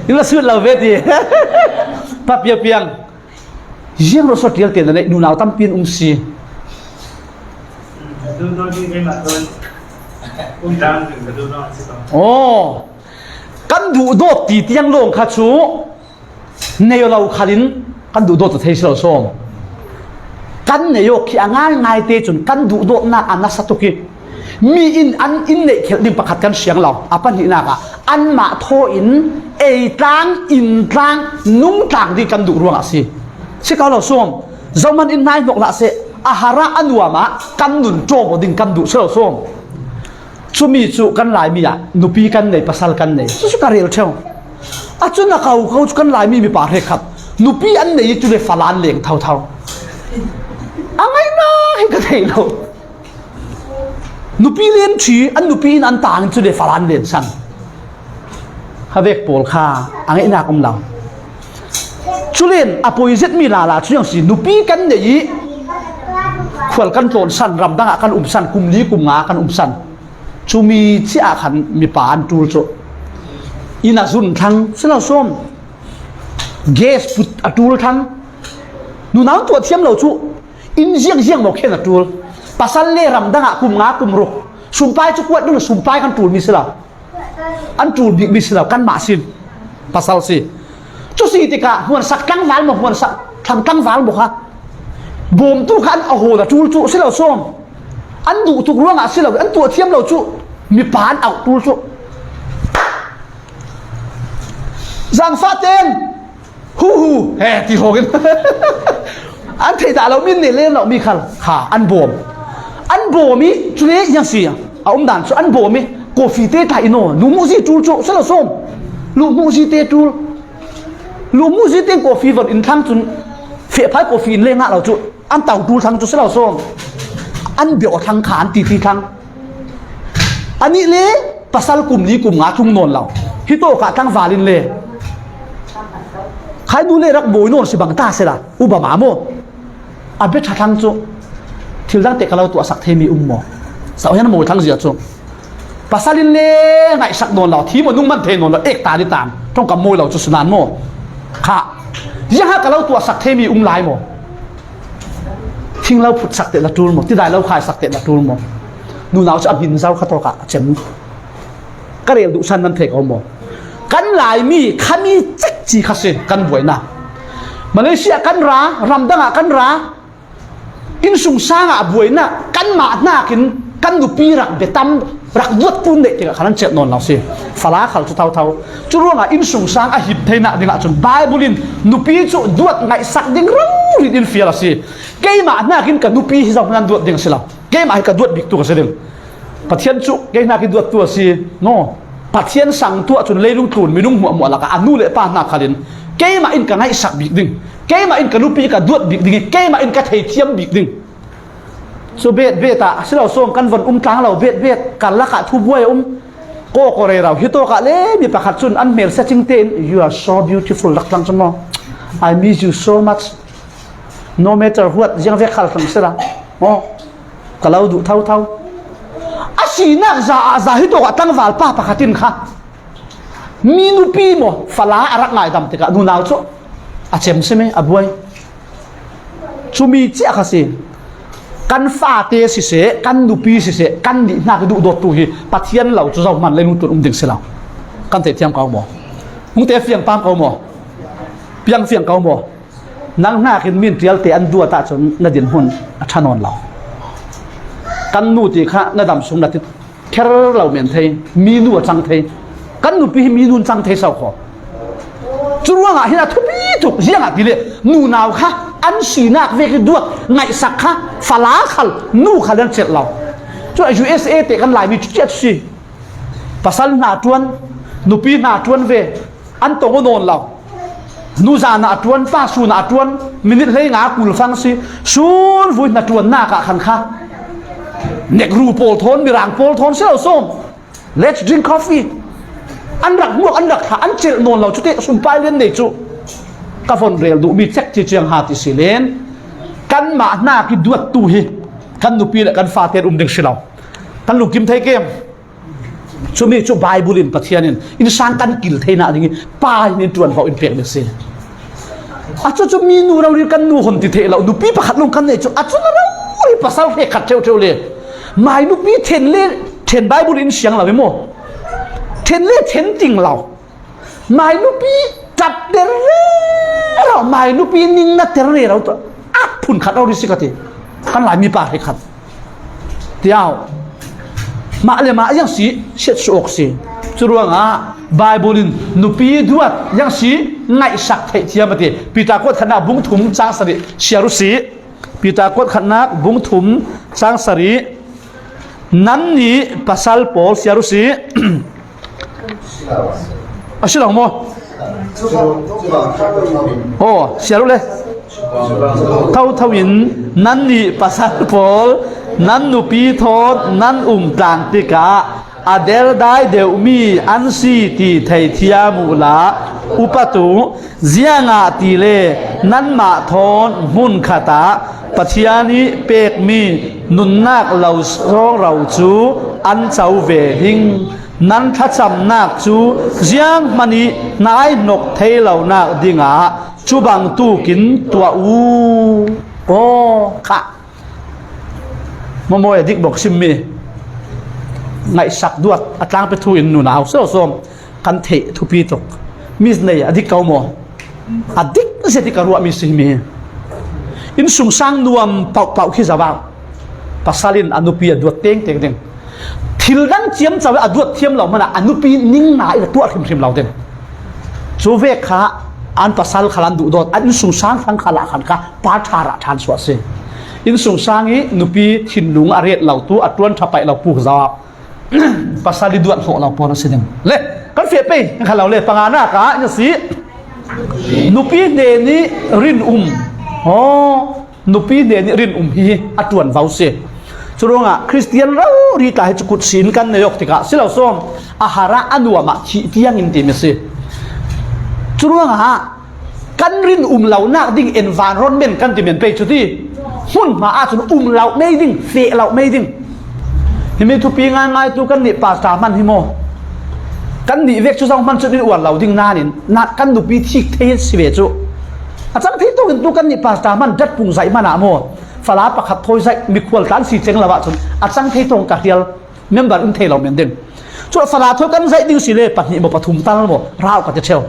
นี่เราสุดเราเวทีป้าเปียงยังรู้สุดเดียวเต็มนั่นเองนูนาวตั้มปีนซีดูดีไม่มาดูดังถึงจะดูน้อยสิครับโอ้กันดูโดดตีเตียงลงขัดชูเนยเราขัดินกันดูโดดจะเทสเราส่งกันเนี่ยโยกขี้ง่ายง่ายเตะจนกันดูโดน่าอันน่าสตุกิมีอันเด็กเขียนดิบประคัดกันเสียงเราอาปันหินากะอันมาโทตังตังนุ่งตังที่กันดูรวงสิสิเขาเราส่งจอมันนายบอกละเสอาหาระอันวามากันดุนโจมดิ่งกันดูเสียเราส่งชุมีจุกันหลายมีอ่ะนุปีกันในภาษากันในสุการเรียลเช่าอาจุนเขาจุกันหลายมีป่าเรครับนุปีอันในจุดฟาลานเลี้ยงเท่าอะไรนะให้กระเทยเรานุปีเลี้ยนชีอันนุปีนันต่างจุดเดฟารันเลี้ยนสันฮาเวกโปลค่าอะไรนักอมเราชุเลียนอโปยเซตมีลาลาช่วงสินุปีกันเนี่ยขวัญกันโจนสันรำดังกันสันกุมนี้กุมงากันสันชูมีที่อาขันมีป่านจูโจอินาซุนทั้งเสลาส้มเกสปุตอตูลทั้งนูน้ำตัวเทียมเราชูอินเจียงหมกเข็นตูลปัสสันเล่รำดังกุมงากุมรุกสุมไปจุกวัดนั่นสุมไปกันตูลมิสลาอันตูลมิสลากันมาสินปัสสัลสิจุสิติกาหัวสักตั้งวันบอกหัวสักทำตั้งวันบอกฮะบ่มตู้ขันเอาโหดจูจูสิเราส้มอันดูถูกร่วงอ่ะสิเราอันตัวเทียมเราจูมีปานเอาตูจูสังฟาเตนฮูเฮ้ที่โหกันอันเทตาเรามินเนี่ยเล่นเรามีขันขาอันโบมีจุเลี้ยยังเสียเอาด่านส่วนอันโบมีกาแฟเตไทยโน่ลูมูซีจูจูสิเราส้มลูมูซีเตจูลูมูซีเตกาแฟวันอินทั้งจุนเฟียพายกาแฟเล่นงะเราจูอันเต่าดูทั้งจุสิเราส้มอันเบียวทั้งขานตีทั้งอันนี้เลยภาษากลุ่มนี้กลุ่มงาทุ่งนนเราฮิโตกะทั้งวาลินเลย ใครดูเลยรักโบยโน่นสิบังตาเสียละอุบามาโมอาเบชทังจูทิลดังเตะกับเราตัวสักเทมีโมสาวยันโมทั้งเสียจูภาษาลินเล่ไงสักโดนเราที่มันนุ่งมันเทนนเราเอกตาดิตามต้องกับโมเราจุสนานโมค่ะยังหากับเราตัวสักเทมีลายโมทิ้งเราผุดสักเตะละตูนโมที่ได้เราขายสักเตะละตูนโมนูนเอาจะบินเจ้าข้าตัวกะเจมก็เรียนดุชันนั่นเทกเอาโมกันหลายมีขามีจิกจีข้าเสกันบวยนะมาเลเซียกันรารำดังกันราอินสุงสางบวยนะกันมาหน้ากินกันดูปีรักเบตัมรักดวดปุ่นเด็กขนาดเจ็ดนอนเราสิฟลาขัลจุเท่าจุรู้ว่าอินสุงสางหิบเทน่ะดิ่งจนไบเบิลินนูปีจุดวดไงสักดิ่งรู้ดินฟิลสิเกยมาหน้ากินกันนูปีที่เรานั้นดวดดิ่งสิเราเกยมาให้กันดวดบิ๊กตัวกันสิดิ่งปัจเจียนจุเกยหน้ากินดวดตัวสิโน่ปัจเจียนสั่งตัวจนเลยลุงตูนไม่นุ่งหัวหมวละกันอนุเลป้าหน้าขัลินเกยมาอินกันไงสักบิ๊กดิ่งเกยมาอินกันนูปีกันดวดบิ๊กดิ่งเกยมาอินกันเทียมบิ๊กดิ่งso bet beta sila som kan von tang lo bet kan la ka thu boy ko ko re raw hito ka le mi pakhat chun an mel sa ching ten you are so beautiful lak lang chmo I miss you so much no matter what jang ve khal thang sira kalau du thau asina za hito ka tang wal pa pakhatin kha minu pi mo fala arak ngai dam te ka nu naw cho a chem se me a boy chumi chi a khasiกันฟาเตสิเสกันดูปีสิเสกันดินักดูดตัวฮีปัทยันเราจะเอามันเลยนุ่งตัวดิ่งเสลากันเตะเทียมเกาหมอมุงเตะเฟียงปังเกาหมอเพียงเฟียงเกาหมอนั่งหน้าขึ้นมินเทียลเตะอันดัวตาจนนาดินหุ่นชานอนเรากันนู่ตีข้านาดำสงนาติแค่เราเหม็นเทมีนู่จังเทกันนู่ปีมีนู่จังเทสาวขอจุดว่าไงที่น่าทุบทุกเรื่องอะไรเลยนู่นาวค่ะอันสีนักเวกด้วยไงสักค่ะฟลาขัลนู่ขัลนั่นเสร็จเราช่วย USA เตะกันหลายมีจุดเจ็ดสิภาษาหน้าจวนนูปีหน้าจวนเวอันโตก็โดนเรานูจาหน้าจวนป้าสูหน้าจวนมินิเลยงากุลฟังสิสูนวุ่นหน้าจวนหน้ากะขันค่ะเด็กรูโปลทนมีร่างโปลทนเสียวส้ม Let's drink coffee อันรักบวกอันรักขาอันเจริญนนเราจุดเตะสุ่มไปเล่นเด็กจุกฟอนเรียลดูมีเช็คที่เชียงหาติสิเลนกันมาหน้าคิดดวดตู้ฮีกันดูปีละกันฟาเตอร์ดึงสิเรากันลูกกิมไทยเกมช่วงนี้ช่วงไบเบิลินปะเทียนินอินสร้างกันกิลเทน่าอย่างงี้ป้ายนี่จวนเขาอินเปียกเดือดสิอาจจะมีนูเราเรียกกันนูคนติเทเราดูปีประคัดลงกันเนี่ยจุอาจจะเราอีภาษาเรียกขัดเที่ยวเลยไม่ดูปีเทนเล่เทนไบเบิลินเสียงเราไม่โม่เทนเล่เทนจริงเราไม่ดูปีจับเดรเราไม่นูปีนิงนัดเดรเราตัวอัดพุ่นขัดเราดิสิกติกันหลายมีปากให้ขัดเดียวมาเลยมายังสีเช็ดสุกสิจุดว่าไงไบเบิลินนูปีดวดยังสีไงสักเทียมติปีตากดขนาดบุ้งถุมจางสริเชียรุสีปีตากดขนาดบุ้งถุมจางสรินั่นนี่ภาษาโปลเชียรุสีอาชิลองโมโอ้เสียรู้เลยเท่าวินนั่นนี่ภาษาโปลนั่นนูปีโทษนั่นต่างติกาอเดลได้เดี๋ยวมีอันซีตีไทยเทียมูลาอุปตุเจียงอาตีเลนั่นมาทอนมุนขตาปัจญานิเปกมีนุนนักเราร้องเราจูอันเจ้าเวหิงนั้นถ้าจำนักจูเจียงมันนี่นายนกเทเหล่านักดิ่งอาจูบังตู้กินตัวโอ้ค่ะมโมยดิกบอกซิมมีไงสักดวดอัตลังไปทุยนูนาวเสื้อส้มกันเททุปีตกมิสเนยอดิกเกาโมอดิกเสติการัวมิสิมีอินสุงสังนวมเป่าขี้สาวปัสสาลินอนุปีดวดเต็งทิลดังเจียมจะว่าดวดเทียมเรามันอนุปีนิ่งหนาอีกตัวทิมเราเต็งจูเวกขาอันปัสสาลขลันดุดอันอินสุงสังทั้งขลังขันกาปาชาระทานสวดเสอินสุงสังนี้นุปีทินลุงอารีเหล่าตัวอัตวนทับไปเราปูกซาภาษาดิดวนของเราพอเราเสด็จเลยกันเฟียไปกันเราเลยปังอาณากะเนี่ยสินุปีเดนิรินนุปีเดนิรินฮีอัตวนเฝ้าเสจุดว่าคริสเตียนเราดีตายจุกุดศีลกันในยกติกะสิเราส่งอาหารอันวัวมาที่ยังอินติมิสิจุดว่า กันรินเหล่านักดิ่ง environment กันที่เป็นไปจุดที่หุ่นมาอาจจะเหล่าไม่ดิ่งเฟะเหล่าไม่ดิ่งที่มีทุกปีงานไงตัวกันนี่ป่าสามันฮิโมกันนี่เวกชุดสองมันจุดนี้อวดเหล่าดิ่งนานี่นักกันดูปีที่เทสเวจุอาจารย์ที่ตัวกันนี่ป่าสามันจัดปุ่งใส่มาหนาโมฝาลาประคับโทยใส่มีควรการสีเจงละวะจนอาจารย์ที่ตรงกับเดียวเมมเบอร์อินเทลเราเหมือนเดิมส่วนฝาลาโทยกันใส่ดิ่งสิเลยปัจจุบันปฐุมตั้งแล้วโมราวกับจะเชล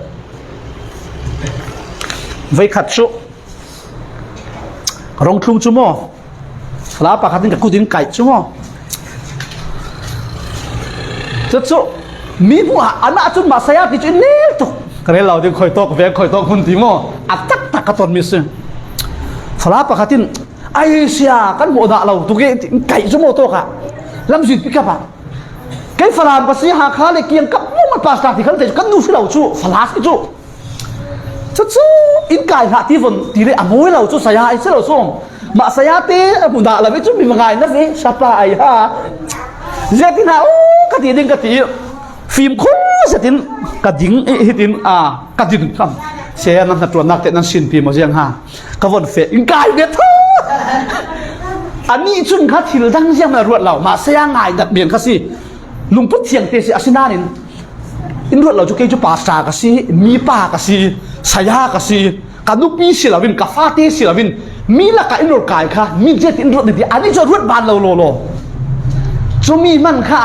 ไว้ขัดชุรองคลุงชั่วโมงฝาลาประคับดิ่งกับกูดิ่งไก่ชั่วโมงจุดชุมีผู้อันนั้นจุดมาเสียที่จุดนี้ตุกระเราเดี๋ยวคอยโตกับเวกคอยโตคุณทีโมอัดตักตักกระตุนมิสฝาลาประคับดิ่งไอเสียกันโมดาเราตุกไก่ชั่วโมงโตค่ะลำสิพิกับะไก่ฝรั่งภาษีหาข้าเลยเกี่ยงกับมันภาษาที่ขันเตะกันดูสิเราชูฝรั่งสิชูชูอินไก่หาที่ฝนทีเรอมวยเราชูสายไอ้เสียเราส่งมาสายเตะมุดาเราไม่ชูมีมังไงนะสิชาปลายฮะเจ้าที่น่าโอ้กระดิ่งกระดิ่งฟิล์มคุ้มเสร็จกระดิ่งเห็นกระดิ่งคำเสียนั่นตัวนักเตะนั่นสินพิมพ์มาเสียงฮะกระวนเฟอินไก่เนี่ยท้ออันนี้จุนข้าทิลดังเสียงมารวดเรามาเสียงไงดัดเบียนข้าสิลุงพุทธเสียงเตสิอาศินานินอินรวดเราจุกเกจุปาสากสิมีปากสิสายากสิกันดูปีสิลาวินกาฟาเตสิลาวินมีละกันอินรวดกายค่ะมีเจตอินรวดนี่อันนี้จะรวดบานเราโลจุมีมันค่ะ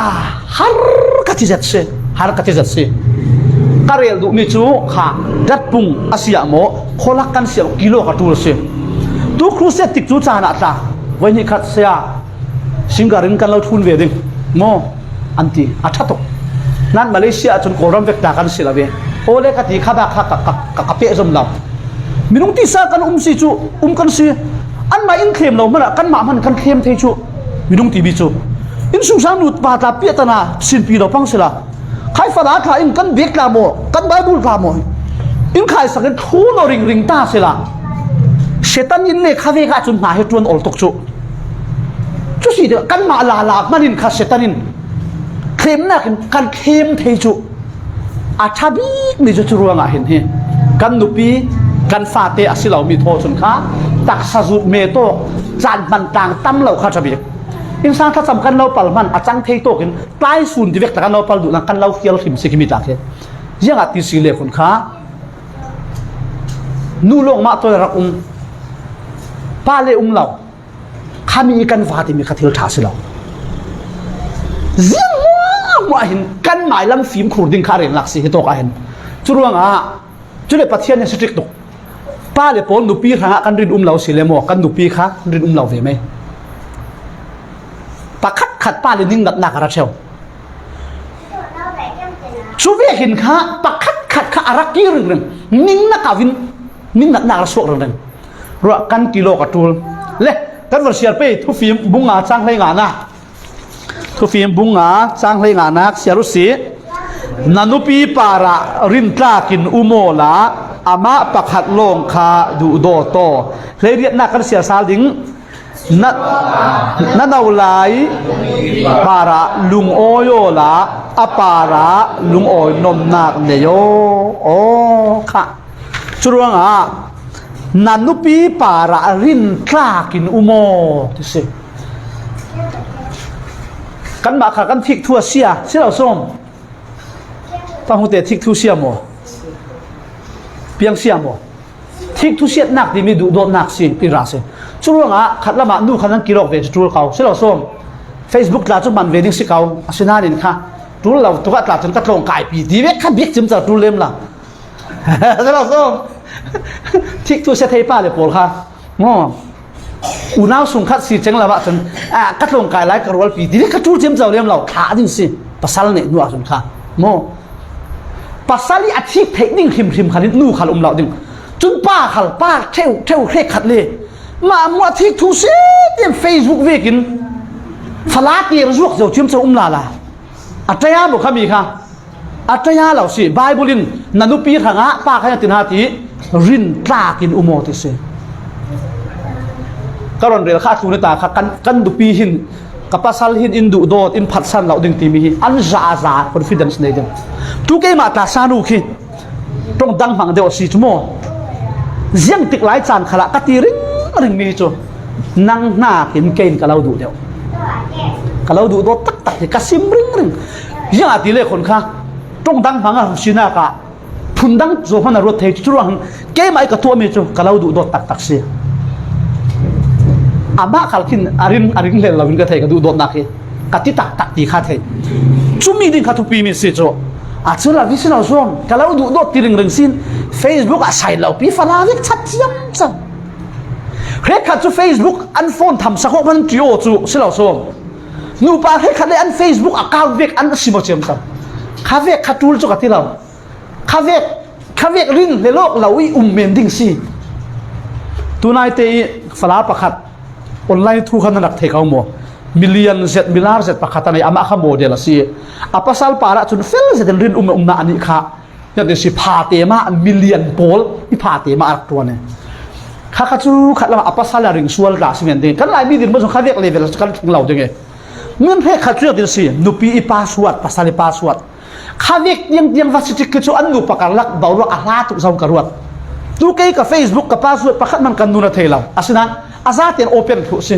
ฮาร์กัติจัดเสฮาร์กัติจัดเสกระเรียลดูมิจูค่ะดัดปุ่งอาศิยาโมโคลักกันเสียกิโลกระตูเสตุครูเสติกจูจานาตาวันนี้ขัดเสียสิงการินกันเราทุนเวดิงโมอันที่อัฐตุนั่นมาเลเซียจนโครัมเวกตากันสิลาเวโอเล็กที่ข้าบ้าข้าเปะจมลำมีนุ่งที่สากันสิจูกันสิอันมาอินเคลมเรามันกันมามันกันเคลมเทจูมีนุ่งที่บิจูอินสุสานุตปาตาเปียตนาสินปีเราพังสิละใครฝรั่งใครอินกันเบกลาโมกันไบเบิลลาโมอินใครสักกันทูนอริงตาสิละเชตันยินเนข้าเวกาจนหาเหตุวนอลตกจูจุสิเดกันมาลามันอินข้าเชตันินเคลมนักกันเคลมเทจูอาชาบีมีจุดรวงอ่ะเห็นเฮกันนุปีกันฟาเตอสิเรามีโทษสุนค้าตักสะจุดเมโตจานบันต่างตั้มเราข้าจะบีอินสานถ้าสำคัญเราปัลมันอาจังเทโตกันใต้ศูนย์ที่เวกตะกันเราปัลดูนังกันเราเฟียลขิมสิกิมิตาเคยังอาทิสิเลคนค้านูลงมาตัวรักป้าเลเราข้ามีกันฟาติมีขัดเทลท่าสิเราเสียงว่าเห็นกันหมายลำฟิล์มขูดดิ่งคาเรียนหลักสิที่ตกเห็นจุดรวงจุดเด็ดปัทเทียนเนี่ยสตริกตกป้าเลยปนดูปีข้ากันรินเราสิเลโมกันดูปีข้ารินเราเวไหมปะขัดป้าเลยนิ่งหนักระเชลชูเวเห็นข้าปะขัดข้าอารักกี้เรื่องนิ่งนักวินนิ่งหนักระสวกเรื่องรัวกันกิโลกระตูลเล่กันวันเสียไปทุฟิล์มบุ้งงาสร้างให้งานนะทุฟิล์มบุ้งงาสร้างให้งานนะเสียรุสีนันุปีปาระรินตากินอุโมลาอามาปักหัดลงคาดูโดโตเลยเรียกนักกันเสียสาลิงนั่นเอาไลปาระลุงโอโยลาอปาระลุงโอยนมนักเนโยโอค่ะจุดว่างนันนุปีปาระรินคลากินอุโมที่สิกันมาขากันทิกทั่วเสียเราส้มฟังหัวเตะทิกทั่วเสียหมดเพียงเสียหมดทิกทั่วเสียหนักที่มีดูโดนหนักสิปีราสิช่วงขัดละมาดูขัดนั้นกิโลเวจจูเขาเราส้ม Facebook ลาจุมันเวดิ้งสิเขาอาศินาดินค่ะจูเราตัวกัดลาจนกัดลงไก่ปีดีเวกขัดเบียกจิมจะจูเล่มละเราส้มทิกตัวเซตให้ป้าเลยปวดค่ะง้ออุณาสุงคัดสีเจงละวะจนกัดลงกายไล่กระวลปีดีกัดจูจิมเจ้าเลี้ยมเราขาดิ้งสิปัสสาวะเนี่ยนัวจนค่ะง้อปัสสาวะอาทิตย์เทคนิคทิมขัดนู่ขัดเราดิ้งจนป้าขัดป้าเท่าเคร่ขัดเลยมามัวทิกทูเสียเฟซบุ๊กเวกินฟลาเตียร์จุกเจ้าจิมเจ้าลาละอัตยาบุคคมีค่ะอัตยาเหล่าสิไบเบิลินนันุปีขังะป้าขยันตินหาทีรินตากินอุโมติเสก็รอนเรียลข้าทูนตาค่ะกันดูปีหินกับปัสสาวะหินอินดูโดดอินพัดสันเหล่าดึงตีมีอันจ้าคอนฟิเดนซ์ในเดิมทุกเกมาตาสานุขีตรงดังหังเดียวสิชั่วโมง riêng tiệc lái tràn khá là cắt tì rinh mi cho năng na kiếm kênh cả lâu đủ đeo cả lâu đủ đó tắc thì cắt sim rinh riêng là tỷ lệคนkhác trong đăng phẳng ở xin cả phun đăng rồi hắn là ruột thấy chú rằng cái máy cả thua mi cho cả lâu đủ đó tắc xí mà khal kin arin lên là vinh cái thầy cái đủ đó nãy cái tí tắc tí khác thầy chú mi đi khát thu pi mi xí cho chú là ví dụ nào xong cái lâu đủ đó tỷ rinh xin Facebook sai lâu pi phá la việc chặt chém chăng hết khát chú Facebook ăn phone thầm sắc hốc văn chiếu chú xí lâu xong nụ pa hết khát ăn Facebook account việc ăn xí một chém chăng khá việc khát tool cho cái tí lâu khá việc rin lệ lộc lâu ý miền đinh xí tu này tê phá la khát online thu khăn nặc thề cao mùa million z milliard z pakhat này ama kha model asi apasal para chun fel z rin na ani kha ya de si pha te ma million pol i pha te ma ak to ne kha chu khat la apasal la ring sual ra simen de kan lai mi din mo kha vek level kan thung lau de nge mun phe kha chu de si nupi i password pasal i password kha vek tiang va si chu an nu pakar lak bawro a la tu zau karuat tu ke ka Facebook ka password pakhat man kan nu na theilau asina azaten open thu si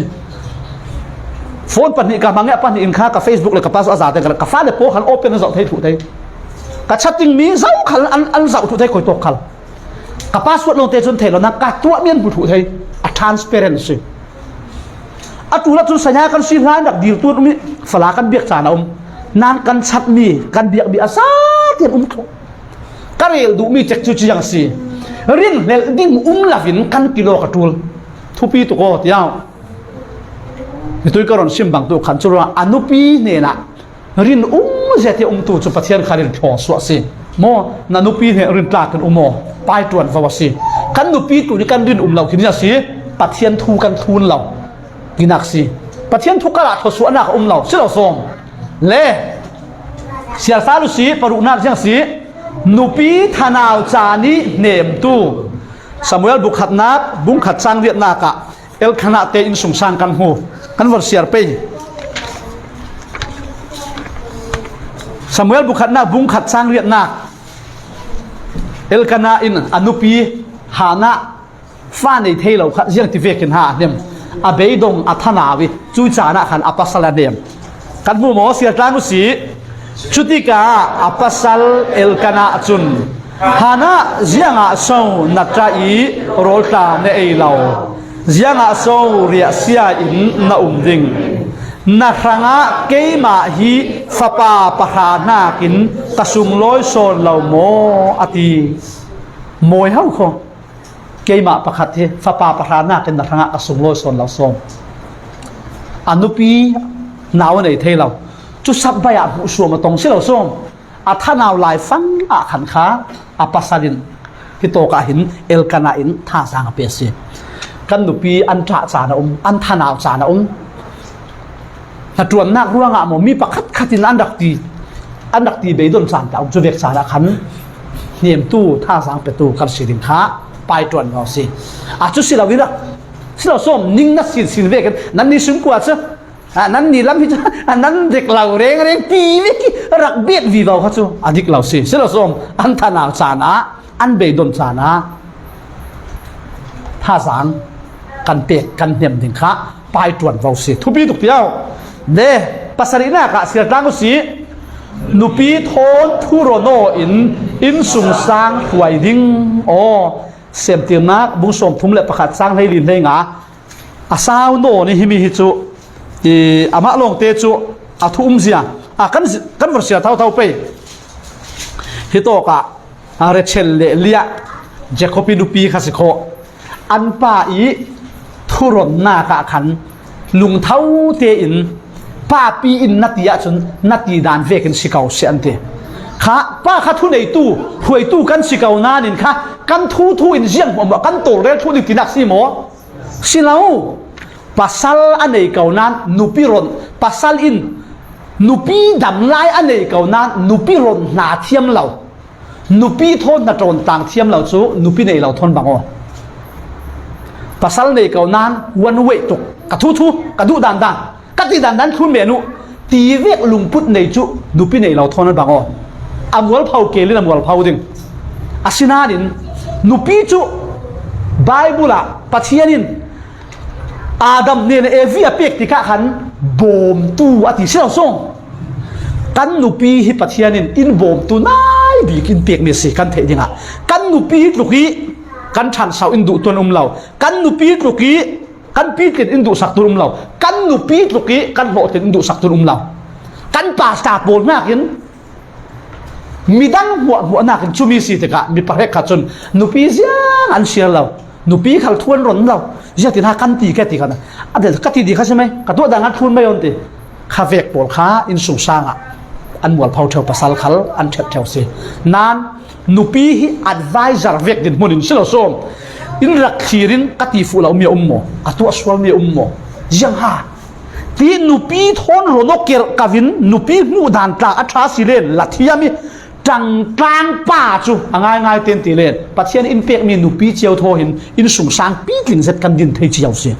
phone pan ni ka mangya pan in kha ka Facebook le ka pas azate ka fa le po khan open zau thei thu thei ka chatting mi zau khal an zau thu thei koi to khal ka password lo te chun thei lo na ka tua mien bu thu thei a transparency a tu la chu sanya kan si lai dak dir tu mi fala kan biak cha na nan kan chat mi kan biak bi asa te thu ka rel du mi chek chu chi yang si rin le ding lavin kan kilo ka tul thu pi tu ko tiao tôi córon sim bang tu khăn chu ra anupi ne na rin zete tu chu pathian kharin pho so si mo na nupi ne rin tla kan mo pai tuan wa si kan nupi tu ni kan rin lau khin ya si pathian thu kan thun lau kinak si pathian thu kala tho su anak lau si lau som le sia fa lu si paru na jang si nupi thanau cha ni nem tu Samuel bukhat nak bung khat sang riat na ka el khana te in sung sang kan hu kan war siar pe Samuel bukhat na bung khat sang riat na el kana in anupi hana fa nei thei lo khat jiang ti vekin ha nem a beidong a thana wi chu cha na khan apasala nem kan mu mo siar tlang u si chutika apasal el kana chun hana zianga so natra i rolta ne ei lo zianga so ria sia in na ding na ranga keima hi fapa pahana kin kasung loi son lo mo ati moi hau kho keima pakhat he fapa pahana kin na ranga kasung loi son lo som anupi naw nei thei lo chu sap ba ya bu suam tong se lo som a thanaw lai fang a khan kha a pasalin hi to ka hin el kana in tha sang a pe se kan nupi an tra cha na an thanaw cha na na tuan nak ruang a mo mi pakhat khatin an dak ti be don san ta chu vek cha na khan nem tu tha sang pe tu kal sirin kha pai tuan ngo si a chu sila wira sila som ning na sin vek nan ni sum kwa cha nan ni lam hi nan dek lau reng pi ve ki rak bet vi vào kha chu adik lau si sila som an thanaw cha na an be don cha na tha sang kan pek kan nem ding kha pai tuan vào si thu pi tuk piao de pasarina ka sia tang si nupi thon thu ro no in sung sang huai ding o sem tim na bung som thum le pakhat sang hei lin hei nga asau no ni himi hi chu i ama long te chu a thum zia a kan versia thau pe hi to ka a re chel le lia jacobi nupi kha si kho an pa i thu ron na ka khan lung thau te in pa pi in natia chun nati dan vekin sikau se ante kha pa kha thu nei tu huai tu kan sikau na nin kha kan thu in jiang mo kan to re thu ni tinak si mo silau pasal anei kaunan nupi ron pasal in nupi dam lai anei kaunan nupi ron na thiam lau nupi thon na tron tang thiam lau chu nupi nei lau thon bango pasal nei kaunan one way tuk ka thu ka du dan ka ti dan thu menu ti vek lungput nei chu nupi nei lau thon bango amwal phau ke lin amwal phau ding asina din nupi chu Bible pathianin Adam ne evi apek tika khan bom tu ati sel song kan nupi hi pathianin in bom tu nai bikin pek me se kan the dinga kan nupi luki kan than sau in du ton lau kan nupi luki kan pi ken in du sak tur lau kan nupi luki kan ho ten in du sak tur lau kan pa sta bol mak yin midang mo na kan chumi si tika mi pa hek khachun nupi ziang an sial lau nupi khal thuan ron lauจะติดหากันตีแค่ตีกันนะเดี๋ยวก็ตีดีเขาใช่ไหมกระตัวดังนั้นทุนไม่ยอมตีข้าเวกปวดขาอินสูงสร้างอันหมวดเผาเทวปัสสาวะขัลอันเทวเทวสินั้นนุปีฮีอัดไวซาร์เวกดินมุนินสิเราส่งอินรักขีรินกติฟูเรามีอุมโมอัตัวสวลมีอุมโมยังหาตีนุปีทนโรนกเกลกวินนุปีมูดานตาอัตราสิเลนลัทธิยามีจังกลางป่าจูง่ายเต็มตีเลนปัจเจียนอินเปียกมีนุปีเจียวโทหินอินสูงสร้างปีกินเสร็จกันดินเทเจียวเสีย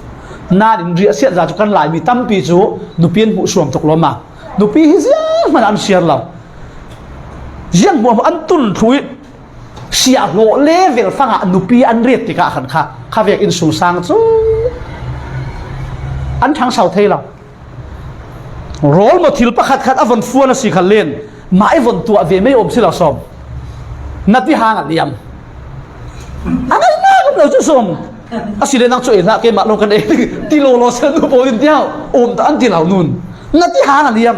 นาดินเรียเสียจากกันหลายมีตั้มปีจูนุปีนหูสวมตกลงมานุปีฮิเซียมันอันเสียเรายังมัวอันตุนทุยเสียโลเลเวลฟังนุปีอันเรียติกาขันค่ะข้าเวกอินสูงสร้างจูอันทางเสาเทเราโรลมาทิลประคัดอวันฟัวนะสิขันเล่นมาไอ้วันตัวเวไม่อมสิเราสมนัดที่ห่างเดียมอะไรน่าก็เราจะสมอาศิเลนักช่วยนะเกมาลงกันเองที่โลโลเซนุโปลินเดียวอมแต่อันที่เรานุนนัดที่ห่างเดียม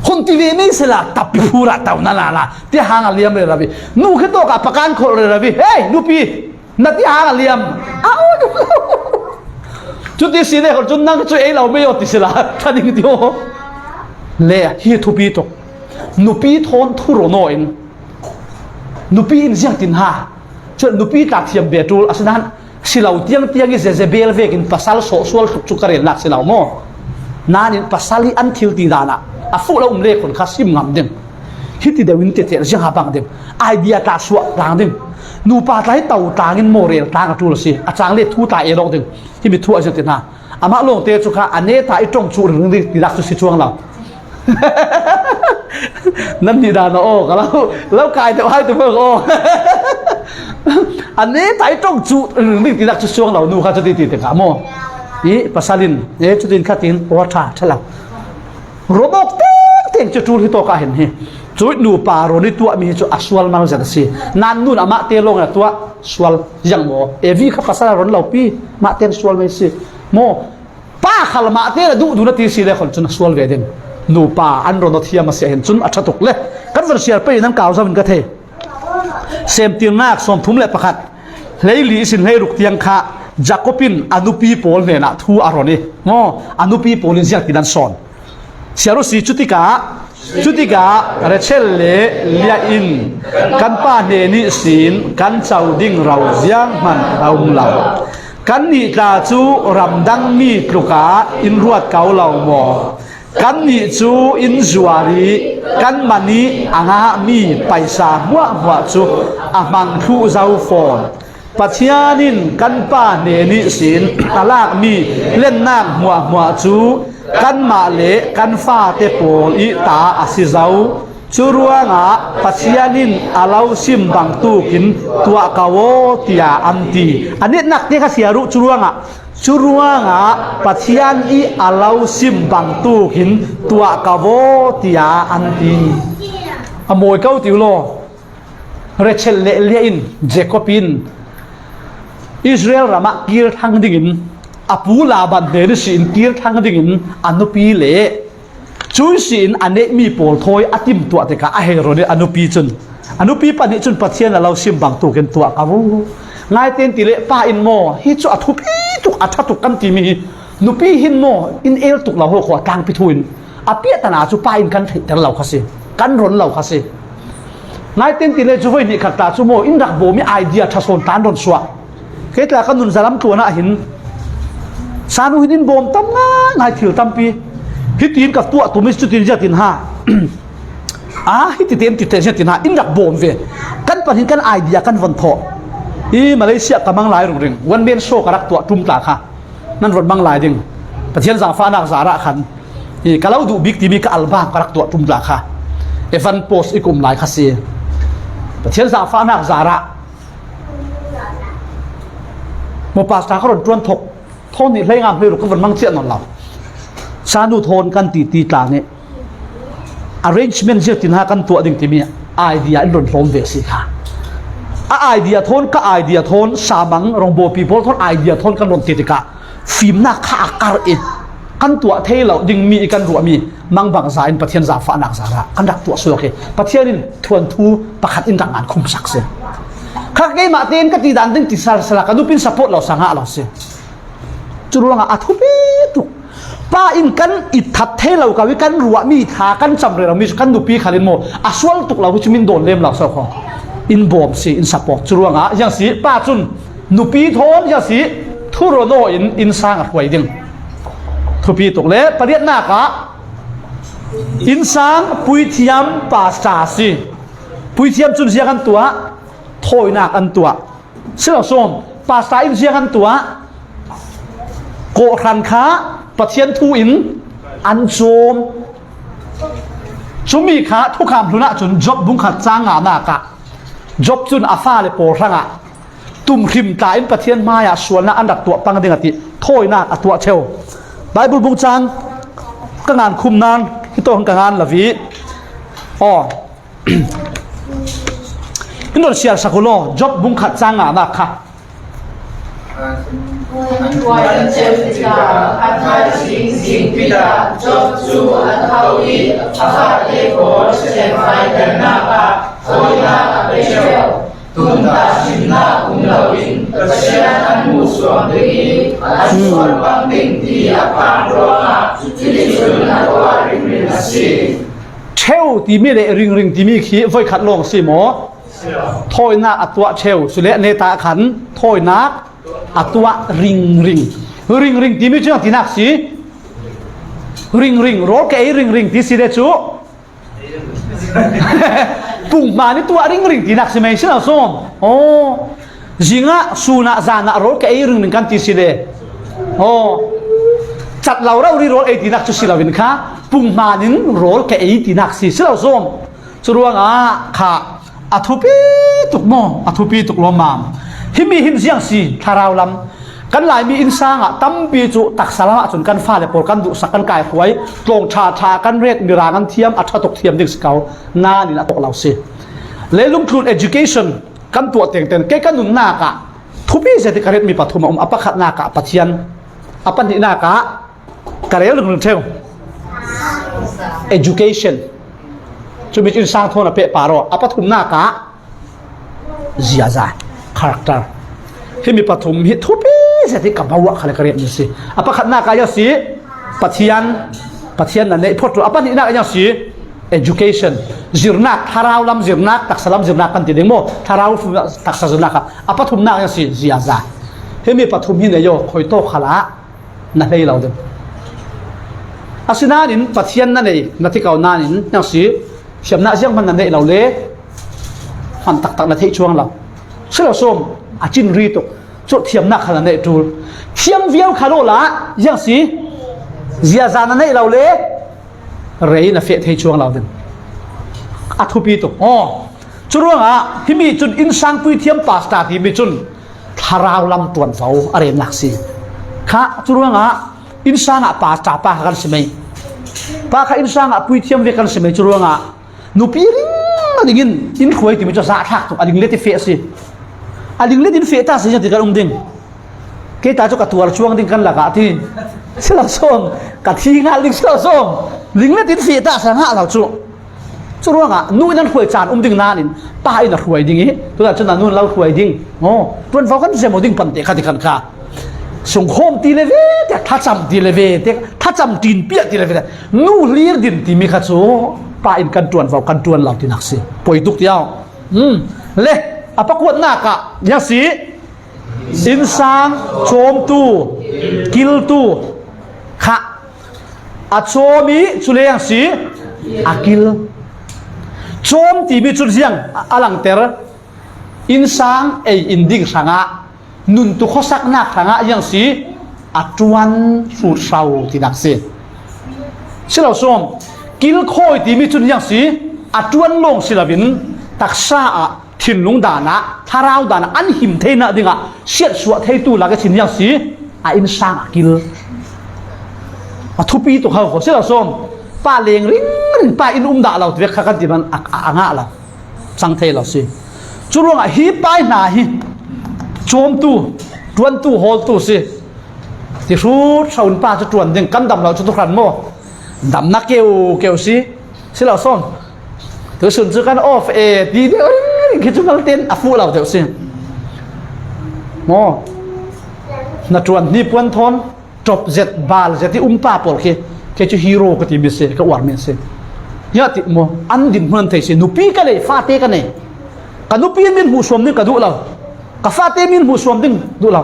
คนที่เวไม่สละตับพูระเต่านั่นล่ะที่ห่างเดียมเลยระบีนูขึ้นตัวกับประกันคนเลยระบีเฮ้ยนูปีนัดที่ห่างเดียมเอาจุดที่สี่เนี่ยคนจุดนั่งช่วยเราไม่ยอมติดสละท่านยิ่งเดียวเล่ฮีทูปีตกนุปีทนทุรโนอินนุปีอินเสียงตินหาจนนุปีตัดเทียมเบียตูอาศัยนั้นสิเราเตียงอิเซเบลเวกินภาษาโซสวลทุกกระเรียนหลักสิเราโมนั่นอินภาษาลีอันทิวตีดานะอาฟูเราเล่คนข้าซิมงามเดิมฮิตที่เดวินเตะเสียงหาบังเดิมไอเดียตาสวะต่างเดิมนูปาไลเต่าต่างอินโมเรลต่างกับทุลสิอาจารย์เล่ทั่วตาเอโรเดิมที่มีทั่วอาศัยตินหาอามาลงเตะจุกะอันนี้ตาไอตรงจูหรือที่รักสุดสิช่วงเรานั่นดีดานะโอ้ก็แล้วกายแต่ว่าให้ตัวเพื่อนโอ้อันนี้ไต่ต้องจูหรือไม่ติดดักชุดช่วงเราหนูข้าจะติดติดขาโมนี่ภาษาลินจุดินข้าตินวัฏใช่แล้วโรบอทเต็งจะจูที่ตัวข้าเห็นเฮจุดหนูป่าโรนี่ตัวมีจุดอัศวลมาจากสินั่นนู่นอามาเตลงอ่ะตัวสวลยังโมเอวีข้าภาษาโรนเราปีมาเตนสวลไม่สิโมป้าขลมาเตลดูนาทีสิเลยคนจนสวลเวดินนูป่าอันโรนเทียมาเสียเห็นจุนอัจฉริยะเลยกันวันเสียไปนั่งกาวซะเป็นกระเทเซมเตียงนักสมทุมเล็บประคัดเฮ้ยลีสินเฮ้ยรุกเตียงข้าจักรปินอนุปีโพลเนี่ยนะทูอารอนี่ง้ออนุปีโพลินเสียกินดันซอนเสียรู้สิจุติกาเรเชลเล่เลียอินกันป้าเนนิสินกันเจ้าดิ่งเราเสียงมันเราเรากันนี่ตาจูรำดังมีปลุกาอินรวดเกาเราหมอกันนี่จูอินจวารีกันมันนี่อ่างามีไปสาหัวจูอามังทูเจ้าฟอนปัจญานินกันป้าเนนิสินตลากมีเล่นน้ำหัวจูกันมาเลกันฟ้าเตโปอีตาอาศิเจ้าจูรัวงาปัจญานินอาเลาซิมบังตูกินตัวกาวติยาอันตีอันนี้นักเนี่ยเขาเสียรู้จูรัวงาปัจจัยอีอาลาวซิมบังตูกินตัวกาวติยาอันตีอโมยเก้าติวโลเรเชลเลเลียนเจคอปินอิสราเอลรามากีร์ทางดิ่งอปูลาบันเดนสินกีร์ทางดิ่งอนุปีเล่ช่วยสินอันนี้มีโปลทอยอติมตัวเด็กอาเฮโรเนอนุปีจนอนุปีปันนี้จนปัจจัยอาลาวซิมบังตูกินตัวกาวง่ายเต็นติเล่ป้าอินโมฮิจุอทุปีตุกอัฐตุกกันตีมีนุปีหินโมอินเอลตุกเราหัวขวางพิทุนอาเปียตนาจุป้าอินกันแต่เราข้าศึกกันรนเราข้าศึกง่ายเต็นติเล่จุไว้นี่ขัดตาจุโมอินรักโบมีไอเดียทัศนตานรนสวะเคยแต่กันนุนสลัมตัวน่ะหินสานุหินโบมตั้มง่ายถือตั้มปีฮิตินกับตัวตุมิสจุตินเจตินห้าฮิตินติดเจตินห้าอินรักโบมเวกันปัญหากันไอเดียกันวันทอมาเลเซียกำลังหลายรุ่งเรืองวันเบียนโซกรักตัวทุ่มตาค่ะนั่นรถบางหลายดิ่งประเทศสังฟ้านักสาระขันกะเล่าดูบิ๊กทีมีกับอัลบากรักตัวทุ่มตาค่ะฟันโพสอีกลุ่มหลายคาเซียประเทศสังฟ้านักสาระ โมปาสตาเขาโดนจวนถกโทนนี่เรื่องงามเลยหรือก็มันมั่งเชี่ยนอนเราซาดูโทนกันตีกลางเนี่ย arrangement เชื่อตินหากันตัวดิ่งที่มีไอเดียโดนพร้อมเวสิค่ะไอเดียโทนก็ไอเดียโทนสามังรองโบปีโพลโทนไอเดียโทนกันโดนติดกะฟิล์มหน้าข้าการอิดกันตัวเทเราดิ่งมีกันรัวมีมังบางสายประเทศซาฟานักสาระกันดักตัวสุดโอเคประเทศนี้ทวนทูประคัดอินต่างงานคุมศักดิ์เสียข้าเกมาเต้นก็ตีดันดึงติดสารกันดูเป็นสปอร์ตเราสังหารเราเสียจุดว่าทุบตุกป้าอินกันอิดทัดเทเรากับวิกันรัวมีทากันจำเรื่องเรามีกันดูปีขาลินโมอาสวลตุกเราวิจมินโดนเล่มเราสักคนอินบอมสิอินสปอร์ตจุดว่าอย่างสิป้าจุนนูปีทอนอย่างสิทุโรโนอินสร้างอะไรดึงทุปีตุกเล่ประเดี๋ยวหน้ากะอินสร้างปุยเทียมป้าสาสิปุยเทียมจุนเสียกันตัวถอยหนักอันตัวเสื้อส้มป้าสาอินเสียกันตัวโกรันค้าประเทียนทูอินอันโจมชุมีค้าทุกคำทุนจุนจบบุ้งขัดจ้างงานากะจบจุนอาฟาเลยโปรางะตุ่มขิมตายประเทียนมายาส่วนน่ะอันดับตัวปังเดงติถอยหนักตัวเชลไบเบิลบุ้งจางก็งานคุมนานที่ตัวของงานละวีอินโดนีเซียสักโลจบบุ้งขัดจ้างงานากะTuan cerita akan sing kita jauh ataui apa ekor sampai kenapa soalnya besok tuntas cinta umlawin kesehatan musuh diri asal penting tiap rola jadi sunnah waring minasi เชลที่มีเลยริงที่มีขี้ไฟขัดลงสิหมอถอยหน้าอัตัวเชลสุเลเนตาขันถอยหน้าอัตัวริงที่มีชื่อที่นักสิริงโรแกริงที่สิเดจูปุ่งมานี่ตัวริงที่นักสิไม่ใช่หรอส้มโอ้จิงะสูนะจานะโรแกริงกันที่สิเดโอ้จัดเรารีโรที่นักจุสิเราเป็นข้าปุ่งมานี่โรแกที่นักสิใช่หรอส้มสุดว่าข้าอัทุปีตุกโมอัทุปีตุกลมามที่มีหินเสียงสีทาราวลำกันหลายมีอินสร้างตั้มปีจุตักสาระจนกันฟ้าเลยปวดกันดุสักกันกายหวยตรงชากันเรียกมีรากันเทียมอัฐตกเทียมดึกสเกาหน้านี่นะตกเราสิเลยลุงครู education กันตัวเต็งแกกันหนุนหน้ากะทุบีเศรษฐกิจมีปัทุมอัปขัดหน้ากะปัจเจียนอัปนิหน้ากะกระเรียลุงเทว education จุดมีอินสร้างโทนเปะปารออัปทุมหน้ากะเสียใจkarakter ที่มีปฐมหิทุบีเสร็จกับภาวะอะไรกันเนี่ยสิapaขัดหน้ากายสิปัจเจียนนั่นเนี่ยพอตัวapaนี่หน้ากายสิ education จิรนักทาราวลำจิรนักตักสลัมจิรนักกันติดเองโมทาราวตักสลัมจิรนักapaทุมหน้ากายสิเสียใจที่มีปฐมหิเนี่ยโยคอยโตขละนั่นเลยเราเดิมอาศินานินปัจเจียนนั่นเองนั่นที่เขานานินนั่นสิเชื่อมหน้าเชื่อมมันนั่นเองเราเล่มันตักนั่นที่ช่วงเราเชื่อส้มอาจินรีตุจุดเทียมนักขนาดนี้จูเทียมเวียวขลุ่ละยังสิเสียจานันนี้เราเล่เรย์น่ะเฟะที่ช่วงเราเดินอัทุปีตุจุดว่าที่มีจุดอินสังปุยเทียมปาสตาที่มีจุดทาราวลำตวนเฝ้าอะไรนักสิข้าจุดว่าอินสังปาสตาปากันสิไหมปาข้าอินสังปุยเทียมเวกันสิไหมจุดว่านูปีริงอะไรเงี้ยอินขวยที่มีจุดสาทักตุอะไรเงี้ยที่เฟะสิอะไรเงี้ยที่เฟะตาสิจะติดกันดิ่งkita juga ketua cuang tinggal lah kat tin, selangsung kat tinggal ling selangsung, linglet tin fita sangat lah cu, cuang ah, nu nan huai chan ding nanin, pa ina huai ding ini, tu kan cina nu lau huai ding, tuan fau kan semua ding penting kat ikan ka, sung home ti leve, tajam ti leve, tajam tin piak ti leve, nu lir din ti mi kat cu, pa in kan tuan fau kan tuan lau tinaksi, poi tuk tiao, leh, apa kuat nak kak, yang si insang chom tu kil tu kha achomi chuleng si akil chom ti mi chul siang alang ter insang inding sanga nun tu khosak nak sanga yang si atuan su sau tinak se silo som kil khoi ti mi chul yang si atuan long silabin taksa ถิ่นลุงดานะทาราวดานะอันหิมเทนะดิงะเสียดสวดเทตูละก็ชินยังสีอินสร้างกิลทุปีตัวเขาเสียเราส้มป้าเลงริงป้าอินดาเราเรียกกันที่มันอ่างะเราสังเทเราสิจุลงอ่ะฮีป้ายหนาฮีโจมตู้จวนตู้โฮลตู้สิที่รู้ชาวป้าจะจวนดึงกันดำเราจะทุกครั้งโม่ดำนักเกี่ยวสิเราส้มถือส่วนจุกันออฟดีเดียวคิดจุกันเต้นอาฟูเราเดี๋ยวสิโม่นัดจวนนี่ปวนทนจบเจ็ดบาลเจ็ดที่ป้าปวดเคจะฮีโร่ก็ที่มีเสียก็วาร์มีเสียยอดที่โม่อันดินมันเทสินุปีกันเลยฟาเตกันเลยกันนุปีมินหูสวมนี่กันดูเรากับฟาเตมินหูสวมดึงดูเรา